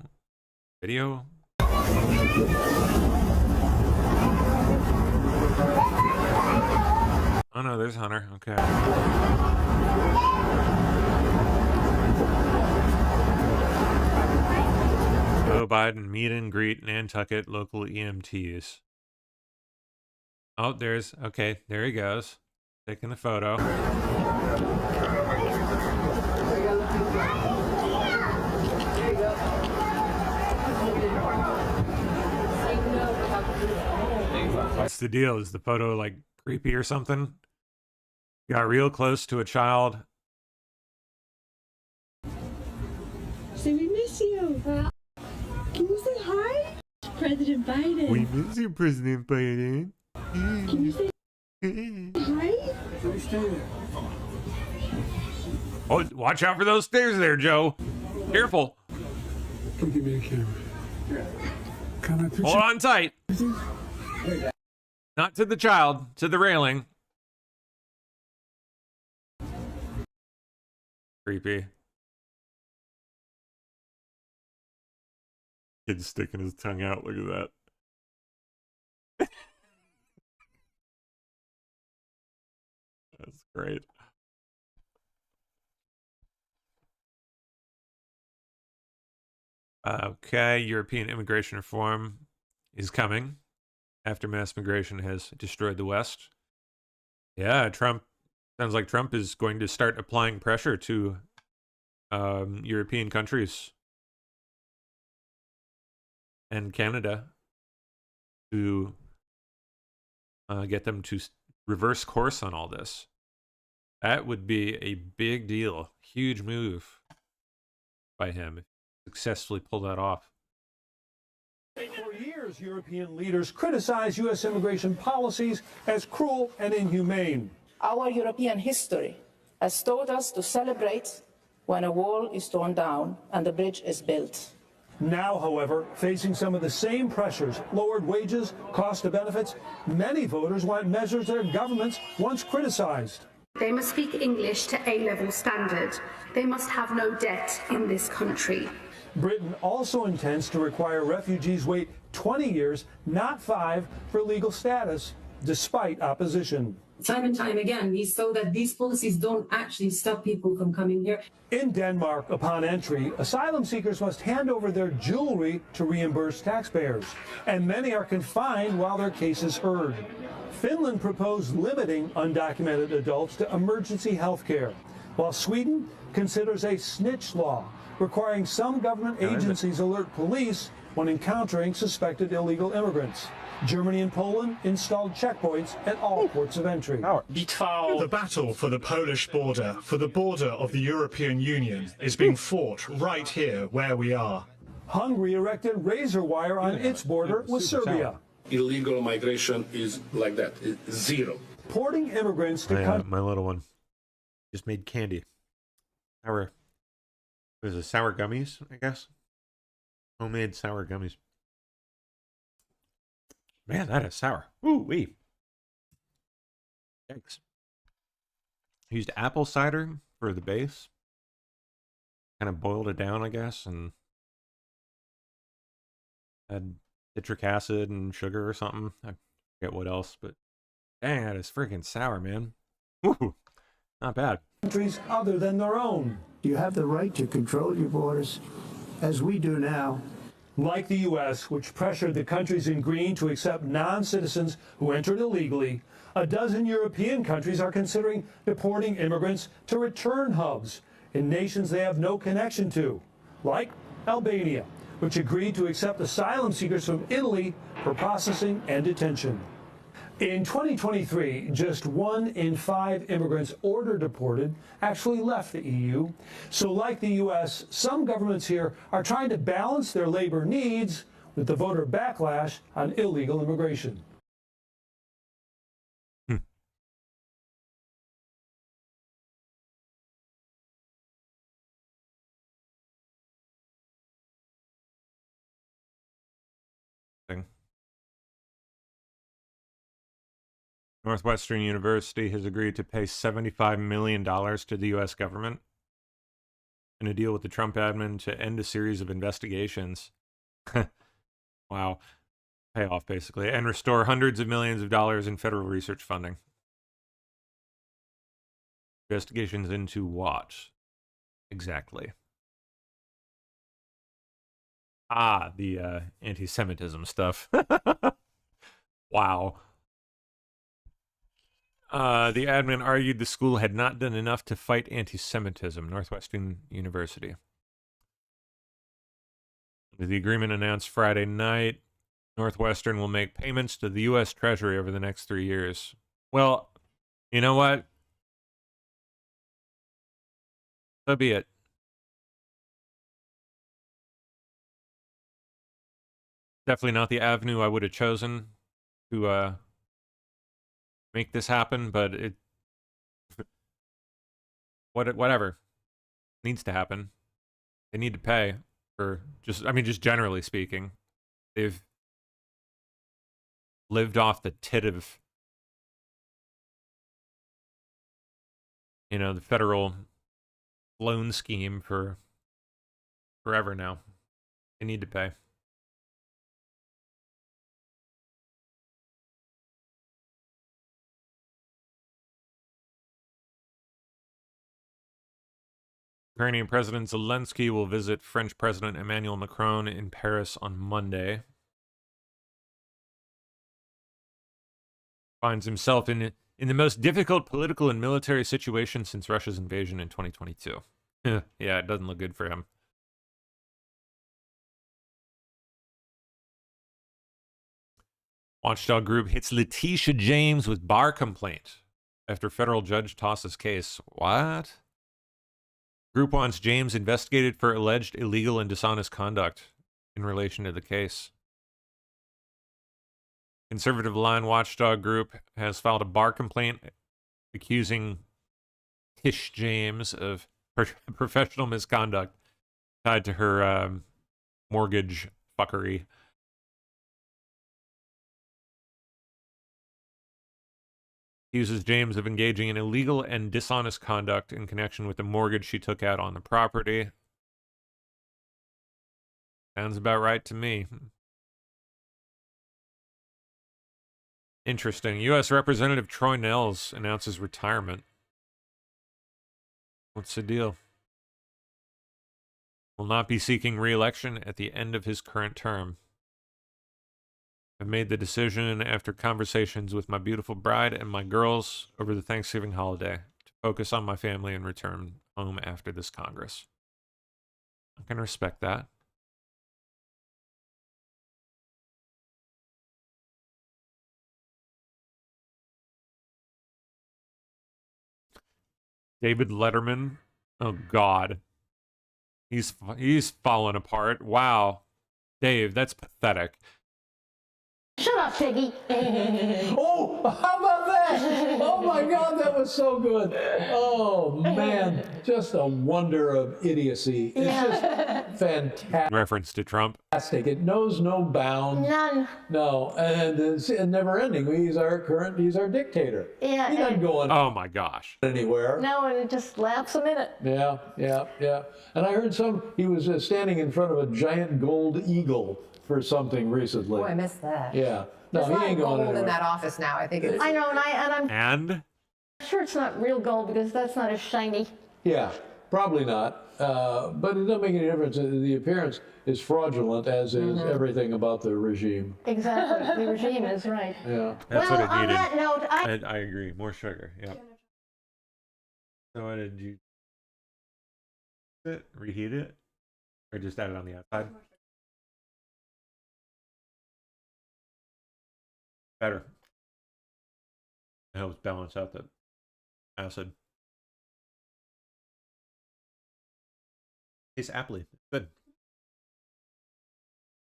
Oh no, there's Hunter. Okay. Joe Biden meet and greet Nantucket local EMTs. Oh, there he goes. Taking the photo. What's the deal? Is the photo like creepy or something? Got real close to a child. So we miss you. Can you say hi? President Biden. We miss you, President Biden. Can you say hi? Oh, watch out for those stairs there, Joe. Careful. Come give me a camera. Can I picture? Hold on tight. Not to the child, to the railing. Creepy. Kid's sticking his tongue out. Look at that. That's great. Okay, European immigration reform is coming after mass migration has destroyed the West. Yeah, sounds like Trump is going to start applying pressure to European countries and Canada to get them to reverse course on all this. That would be a big deal, huge move by him if he successfully pull that off. For years, European leaders criticized U.S. immigration policies as cruel and inhumane. Our European history has taught us to celebrate when a wall is torn down and a bridge is built. Now, however, facing some of the same pressures, lowered wages, cost of benefits, many voters want measures their governments once criticized. They must speak English to A-level standard. They must have no debt in this country. Britain also intends to require refugees wait 20 years, not 5, for legal status, despite opposition. Time and time again, we saw that these policies don't actually stop people from coming here. In Denmark, upon entry, asylum seekers must hand over their jewelry to reimburse taxpayers, and many are confined while their case is heard. Finland proposed limiting undocumented adults to emergency health care, while Sweden considers a snitch law, requiring some government agencies alert police when encountering suspected illegal immigrants. Germany and Poland installed checkpoints at all ports of entry. The battle for the Polish border, for the border of the European Union, is being fought right here where we are. Hungary erected razor wire on its border with Serbia. Illegal migration is like that, it's zero. Porting immigrants to my little one just made candy. Sour. There's a sour gummies, I guess. Homemade sour gummies. Man, that is sour. Ooh wee. Thanks. Used apple cider for the base. Kind of boiled it down, I guess, and had citric acid and sugar or something. I forget what else, but dang, that is freaking sour, man. Ooh, not bad. Countries other than their own. You have the right to control your borders, as we do now. Like the U.S., which pressured the countries in green to accept non-citizens who entered illegally, a dozen European countries are considering deporting immigrants to return hubs in nations they have no connection to, like Albania, which agreed to accept asylum seekers from Italy for processing and detention. In 2023, just 1 in 5 immigrants order deported actually left the EU. So like the U.S., some governments here are trying to balance their labor needs with the voter backlash on illegal immigration. Northwestern University has agreed to pay $75 million to the U.S. government in a deal with the Trump admin to end a series of investigations. Wow. Payoff, basically. And restore hundreds of millions of dollars in federal research funding. Investigations into what? Exactly. Ah, the anti-Semitism stuff. Wow. The admin argued the school had not done enough to fight anti-Semitism. Northwestern University. With the agreement announced Friday night, Northwestern will make payments to the U.S. Treasury over the next 3 years. Well, you know what? So be it. Definitely not the avenue I would have chosen to make this happen, but it whatever needs to happen. They need to pay for just generally speaking. They've lived off the tit of, the federal loan scheme for forever now. They need to pay. Ukrainian President Zelensky will visit French President Emmanuel Macron in Paris on Monday. Finds himself in the most difficult political and military situation since Russia's invasion in 2022. Yeah, it doesn't look good for him. Watchdog Group hits Letitia James with bar complaint after federal judge tosses case. What? Group wants James investigated for alleged illegal and dishonest conduct in relation to the case. Conservative Line Watchdog Group has filed a bar complaint accusing Tish James of professional misconduct tied to her mortgage fuckery. Accuses James of engaging in illegal and dishonest conduct in connection with the mortgage she took out on the property. Sounds about right to me. Interesting. U.S. Representative Troy Nehls announces retirement. What's the deal? Will not be seeking re-election at the end of his current term. I've made the decision after conversations with my beautiful bride and my girls over the Thanksgiving holiday to focus on my family and return home after this Congress. I can respect that. David Letterman. Oh, God. He's fallen apart. Wow. Dave, that's pathetic. Shut up, Piggy. Oh, how about that? Oh my God, that was so good. Oh man, just a wonder of idiocy. It's just fantastic. Reference to Trump. It knows no bounds. None. No, and it's never ending. He's our dictator. Yeah. He's not going Oh my gosh. anywhere. No, and it just laps a minute. Yeah. And I heard he was standing in front of a giant gold eagle for something recently. Oh, I missed that. Yeah. No, There's he ain't going gold anywhere. in that office now. I think it's. I know, and I'm And? sure it's not real gold because that's not as shiny. Yeah. Probably not. But it doesn't make any difference. The appearance is fraudulent, as is everything about the regime. Exactly. The regime is right. Yeah. That's well, what it on needed. that note, I agree. More sugar. Yeah. So what did you reheat it? Or just add it on the outside? Better. It helps balance out the acid. Tastes aptly. Good.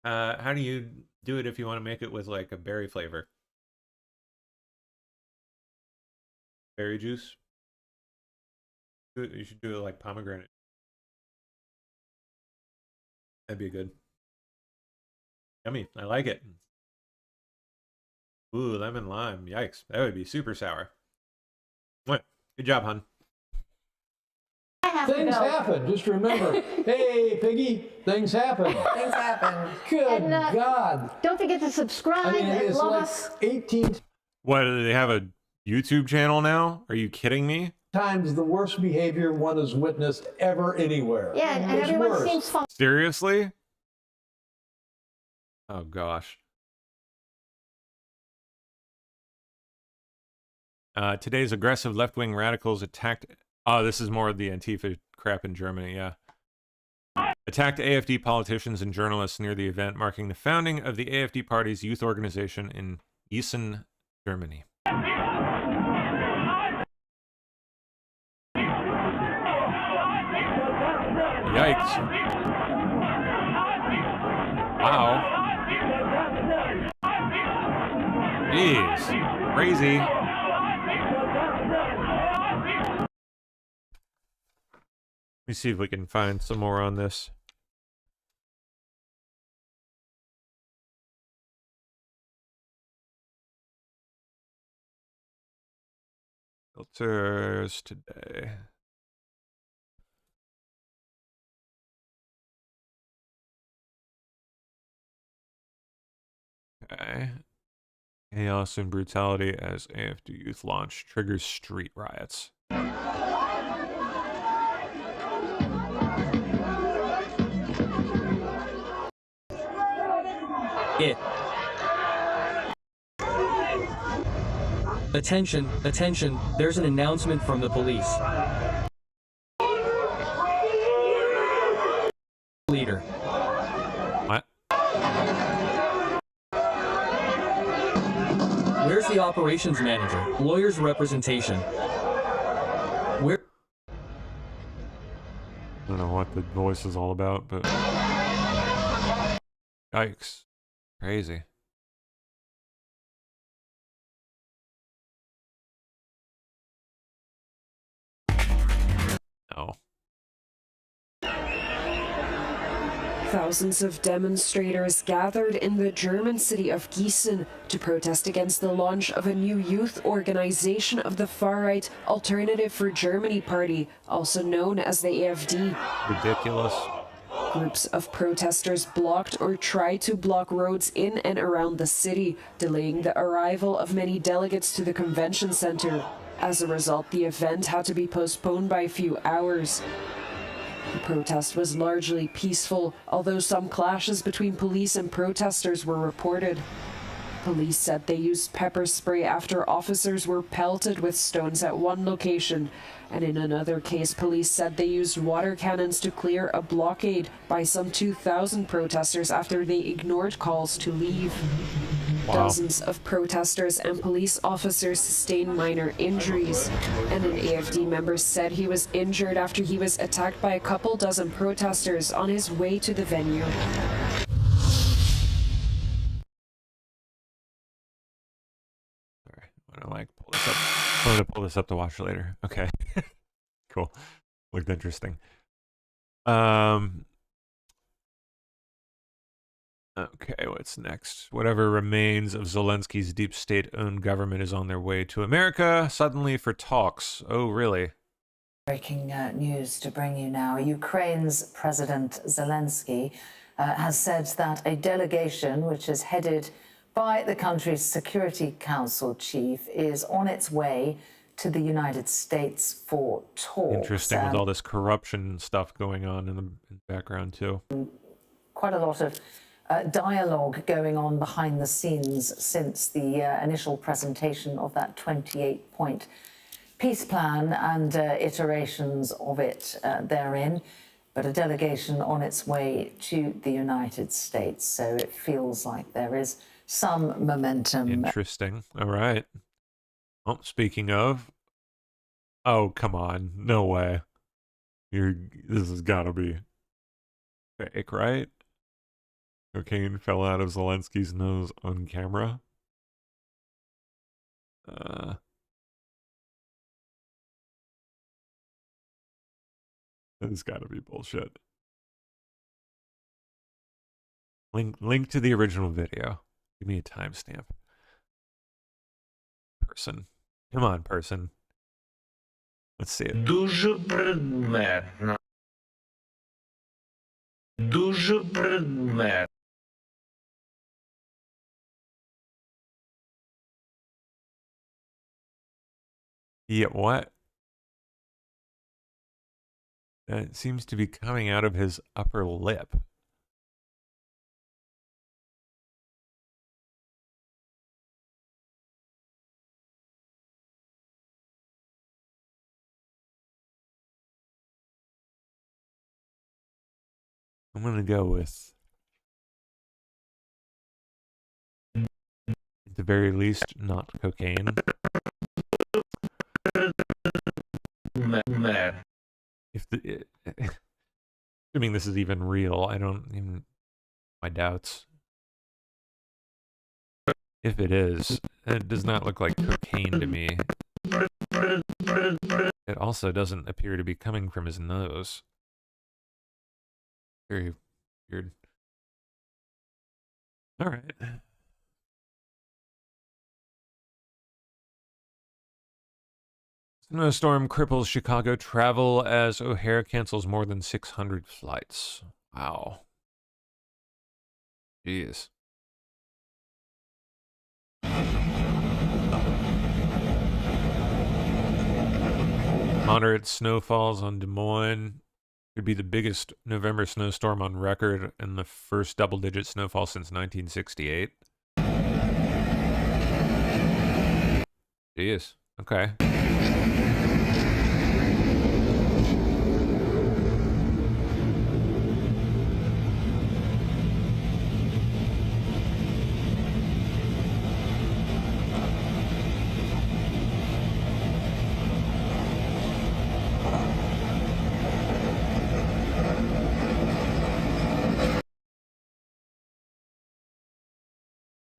How do you do it if you want to make it with like a berry flavor? Berry juice? You should do it like pomegranate. That'd be good. Yummy. I like it. Ooh, lemon lime. Yikes. That would be super sour. What? Good job, hon. Things happen. Just remember, hey, Piggy, things happen. Things happen. Good God. Don't forget to subscribe I mean, and it's love like us. 18 What, do they have a YouTube channel now? Are you kidding me? times the worst behavior one has witnessed ever anywhere. Yeah, and It's everyone worse. seems fun. Seriously? Oh, gosh. Today's aggressive left-wing radicals attacked... Oh, this is more of the Antifa crap in Germany, yeah. Attacked AfD politicians and journalists near the event marking the founding of the AfD party's youth organization in Gießen, Germany. Yikes. Wow. Jeez. Crazy. Let me see if we can find some more on this. Filters today. Okay. Chaos and brutality as AfD youth launch triggers street riots. Attention, attention, there's an announcement from the police. Leader. What? Where's the operations manager? Lawyer's representation. Where? I don't know what the voice is all about, but... Yikes. Crazy. No. Thousands of demonstrators gathered in the German city of Gießen to protest against the launch of a new youth organization of the far-right Alternative for Germany party, also known as the AfD. Ridiculous. Groups of protesters blocked or tried to block roads in and around the city, delaying the arrival of many delegates to the convention center. As a result, the event had to be postponed by a few hours. The protest was largely peaceful, although some clashes between police and protesters were reported. Police said they used pepper spray after officers were pelted with stones at one location, and in another case, police said they used water cannons to clear a blockade by some 2,000 protesters after they ignored calls to leave. Wow. Dozens of protesters and police officers sustained minor injuries, and an AfD member said he was injured after he was attacked by a couple dozen protesters on his way to the venue. I'm gonna pull this up. I'm gonna pull this up to watch later. Okay. Cool. Looked interesting. Okay, what's next? Whatever remains of Zelensky's deep state-owned government is on their way to America, suddenly for talks. Oh, really? Breaking news to bring you now. Ukraine's President Zelensky has said that a delegation, which is headed by the country's Security Council chief, is on its way to the United States for talks. Interesting, with all this corruption stuff going on in the background too. Quite a lot of dialogue going on behind the scenes since the initial presentation of that 28-point peace plan and iterations of it therein, but a delegation on its way to the United States. So it feels like there is some momentum. Interesting. All right. Well, speaking of, oh, come on. No way. This has got to be fake, right? Cocaine fell out of Zelensky's nose on camera. This has got to be bullshit. Link to the original video. Give me a timestamp. Person. Come on, person. Let's see it. Дуже предметно. Дуже предметно. Yeah, what? That seems to be coming out of his upper lip. I'm going to go with, at the very least, not cocaine. If the, assuming this is even real, I don't even, my doubts. If it is, it does not look like cocaine to me. It also doesn't appear to be coming from his nose. Very weird. All right. Snowstorm cripples Chicago travel as O'Hare cancels more than 600 flights. Wow. Jeez. Moderate snowfalls on Des Moines. Could be the biggest November snowstorm on record and the first double-digit snowfall since 1968. Jeez. Okay.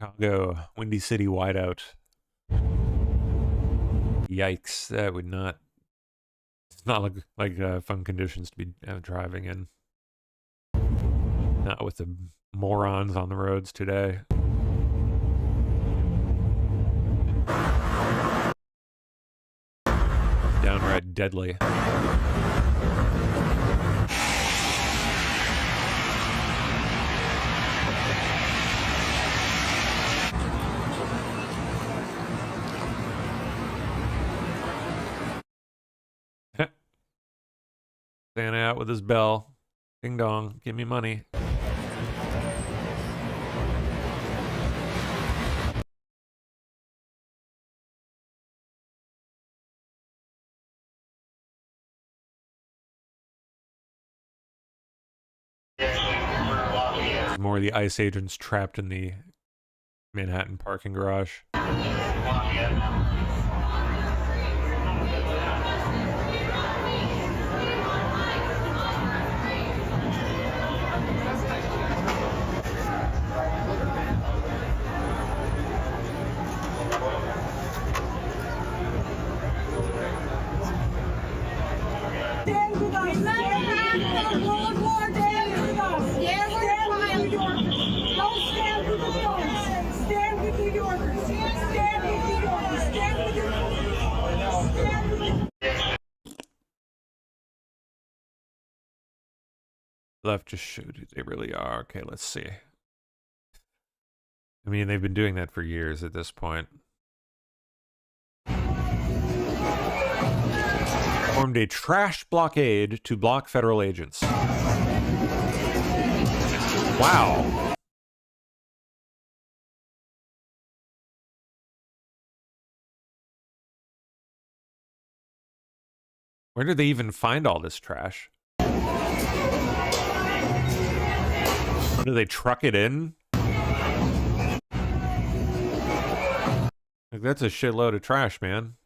Chicago, Windy City whiteout. Yikes, that would not, it's not like fun conditions to be driving in. Not with the morons on the roads today. Downright deadly. Santa out with his bell. Ding dong, give me money. More of the ICE agents trapped in the Manhattan parking garage. Left just showed who they really are. Okay, let's see. I mean, they've been doing that for years at this point. formed a trash blockade to block federal agents. Wow. Where did they even find all this trash? Do they truck it in? Like, that's a shitload of trash, man.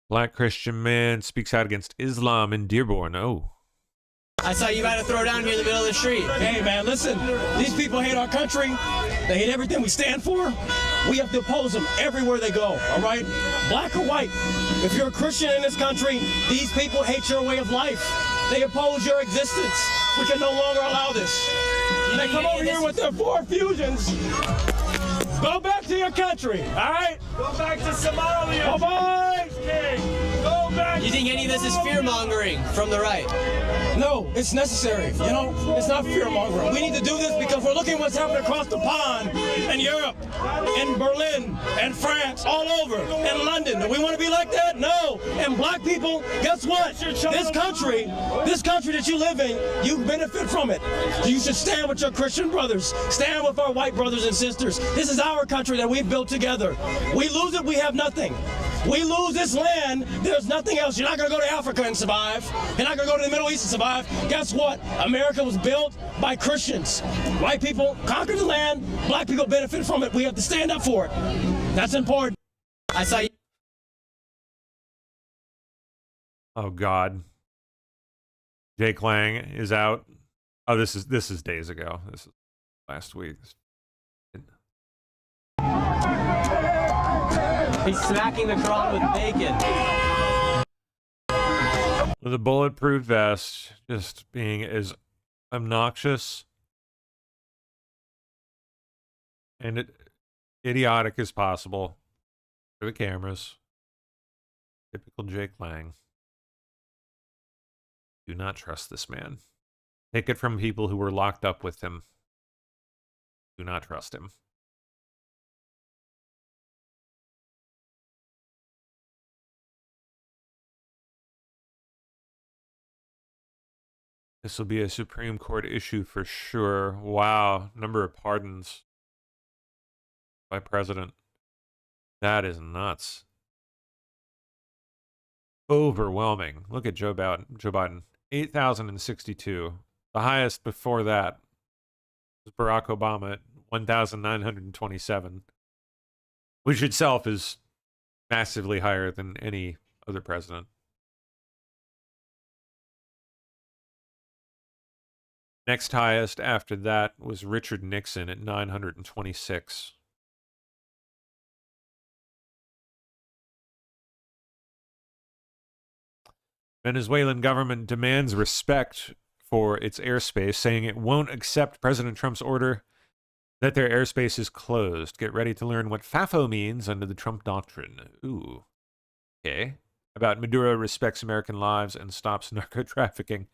Black Christian man speaks out against Islam in Dearborn. Oh. I saw you about to throw down here in the middle of the street. Hey, man, listen. These people hate our country. They hate everything we stand for. We have to oppose them everywhere they go, all right? Black or white. If you're a Christian in this country, these people hate your way of life. They oppose your existence. We can no longer allow this. They come over here with their four fusions. Go back to your country, all right? Go back to Somalia. Bye-bye. Go back. You think any of this is fear-mongering from the right? No, it's necessary. You know, it's not fear-mongering. We need to do this because we're looking at what's happening across the pond in Europe, in Berlin, and France, all over, and London. Do we want to be like that? No. And black people, guess what? This country that you live in, you benefit from it. You should stand with your Christian brothers. Stand with our white brothers and sisters. This is our country that we've built together. We lose it, we have nothing. We lose this land, there's nothing else. You're not going to go to Africa and survive. You're not going to go to the Middle East and survive. Guess what? America was built by Christians. White people conquered the land. Black people benefit from it. We have to stand up for it. That's important. I saw you. Oh, God. Jake Lang is out. Oh, this is days ago. This is last week. He's smacking the Quran with bacon. With a bulletproof vest, just being as obnoxious and idiotic as possible for the cameras. Typical Jake Lang. Do not trust this man. Take it from people who were locked up with him. Do not trust him. This will be a Supreme Court issue for sure. Wow, number of pardons by president. That is nuts. Overwhelming. Look at Joe Biden. 8,062. The highest before that was Barack Obama at 1,927, which itself is massively higher than any other president. Next highest after that was Richard Nixon at 926. Venezuelan government demands respect for its airspace, saying it won't accept President Trump's order that their airspace is closed. Get ready to learn what FAFO means under the Trump doctrine. Ooh. Okay. About Maduro respects American lives and stops narco trafficking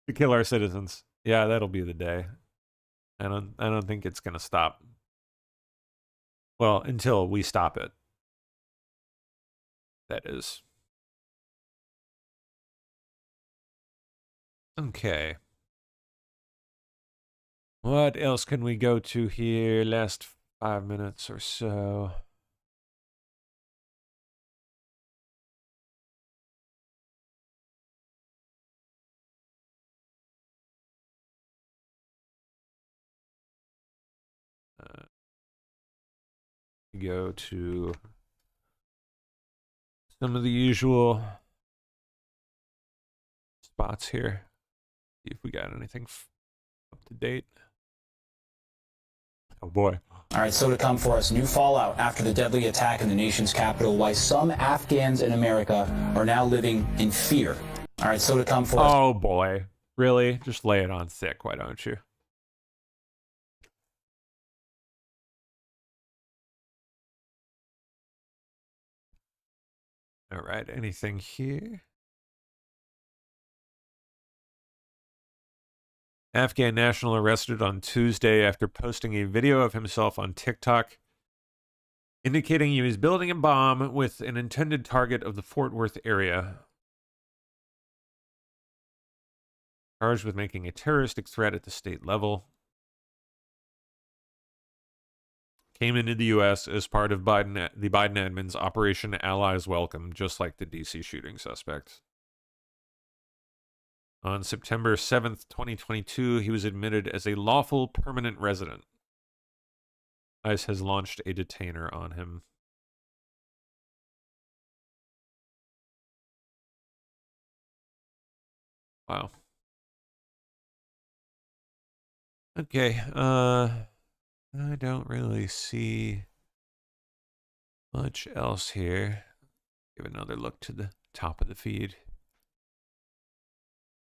to kill our citizens. Yeah, that'll be the day. I don't think it's going to stop. Well, until we stop it. That is. Okay. What else can we go to here? Last 5 minutes or so. Go to some of the usual spots here. See if we got anything up to date. Oh boy. All right, so to come for us, new fallout after the deadly attack in the nation's capital, why some Afghans in America are now living in fear. All right, so to come for us. Oh boy. Really? Just lay it on thick, why don't you? All right, anything here? Afghan national arrested on Tuesday after posting a video of himself on TikTok indicating he was building a bomb with an intended target of the Fort Worth area. Charged with making a terroristic threat at the state level. Came into the U.S. as part of the Biden admin's Operation Allies Welcome, just like the D.C. shooting suspect. On September 7th, 2022, he was admitted as a lawful permanent resident. ICE has launched a detainer on him. Wow. Okay, I don't really see much else here. Give another look to the top of the feed.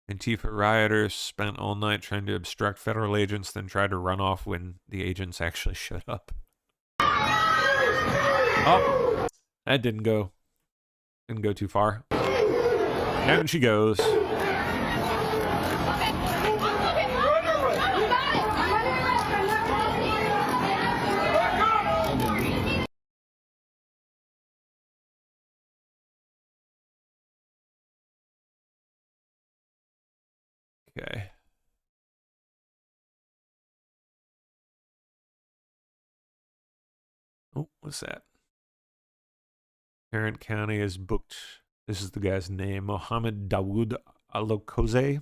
Antifa rioters spent all night trying to obstruct federal agents, then tried to run off when the agents actually showed up. Oh, that didn't go too far. Down she goes. Okay. Oh, what's that? Tarrant County has booked, this is the guy's name, Mohammed Dawood Alokoze.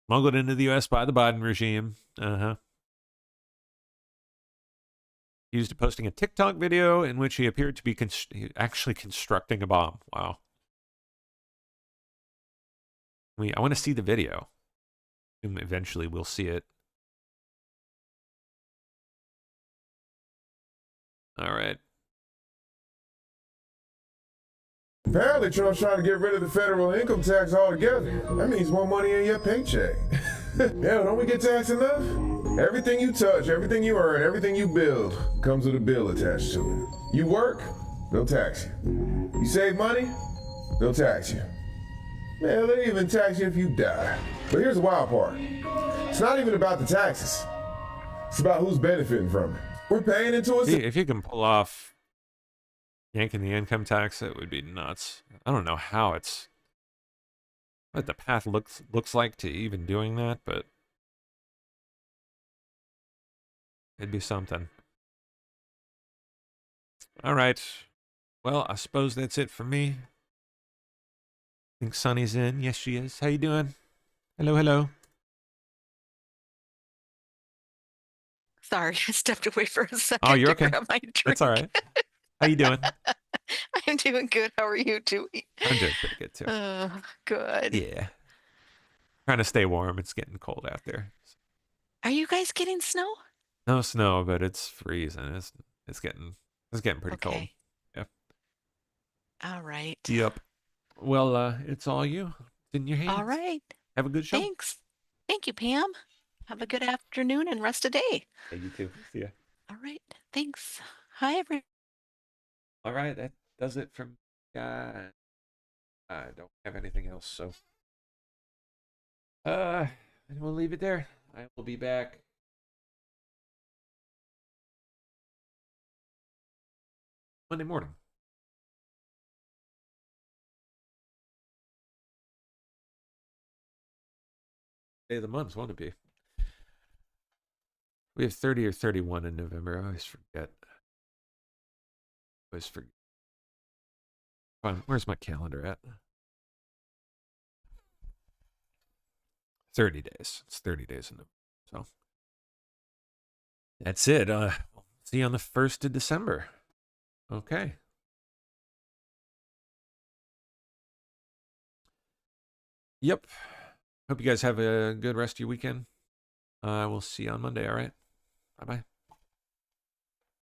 Smuggled into the U.S. by the Biden regime. Used to posting a TikTok video in which he appeared to be actually constructing a bomb. Wow. I want to see the video. Eventually we'll see it. All right. Apparently Trump's trying to get rid of the federal income tax altogether. That means more money in your paycheck. Yeah, don't we get taxed enough? Everything you touch, everything you earn, everything you build comes with a bill attached to it. You work, they'll tax you. You save money, they'll tax you. Man, they even tax you if you die. But here's the wild part. It's not even about the taxes. It's about who's benefiting from it. We're paying into it. If you can pull off yanking the income tax, that would be nuts. I don't know how it's what the path looks like to even doing that, but it'd be something. All right. Well, I suppose that's it for me. I think Sunny's in. Yes, she is. How you doing? Hello, hello. Sorry, I stepped away for a second. Oh, you're to okay. grab my drink. That's all right. How you doing? I'm doing good. How are you doing? I'm doing pretty good too. Good. Yeah. Trying to stay warm. It's getting cold out there. Are you guys getting snow? No snow, but it's freezing. It's getting pretty cold. Yeah. All right. Yep. Well, it's all you. It's in your hands. All right. Have a good show. Thanks. Thank you, Pam. Have a good afternoon and rest of day. Yeah, you too. See ya. All right. Thanks. Hi, everyone. All right, that does it from I don't have anything else, so we'll leave it there. I will be back Monday morning. Day of the month, won't it be? We have 30 or 31 in November. I always forget. Fine, where's my calendar at? 30 days. It's 30 days in November. So that's it. See you on the 1st of December. Okay. Yep. Hope you guys have a good rest of your weekend. We'll see you on Monday, all right? Bye-bye.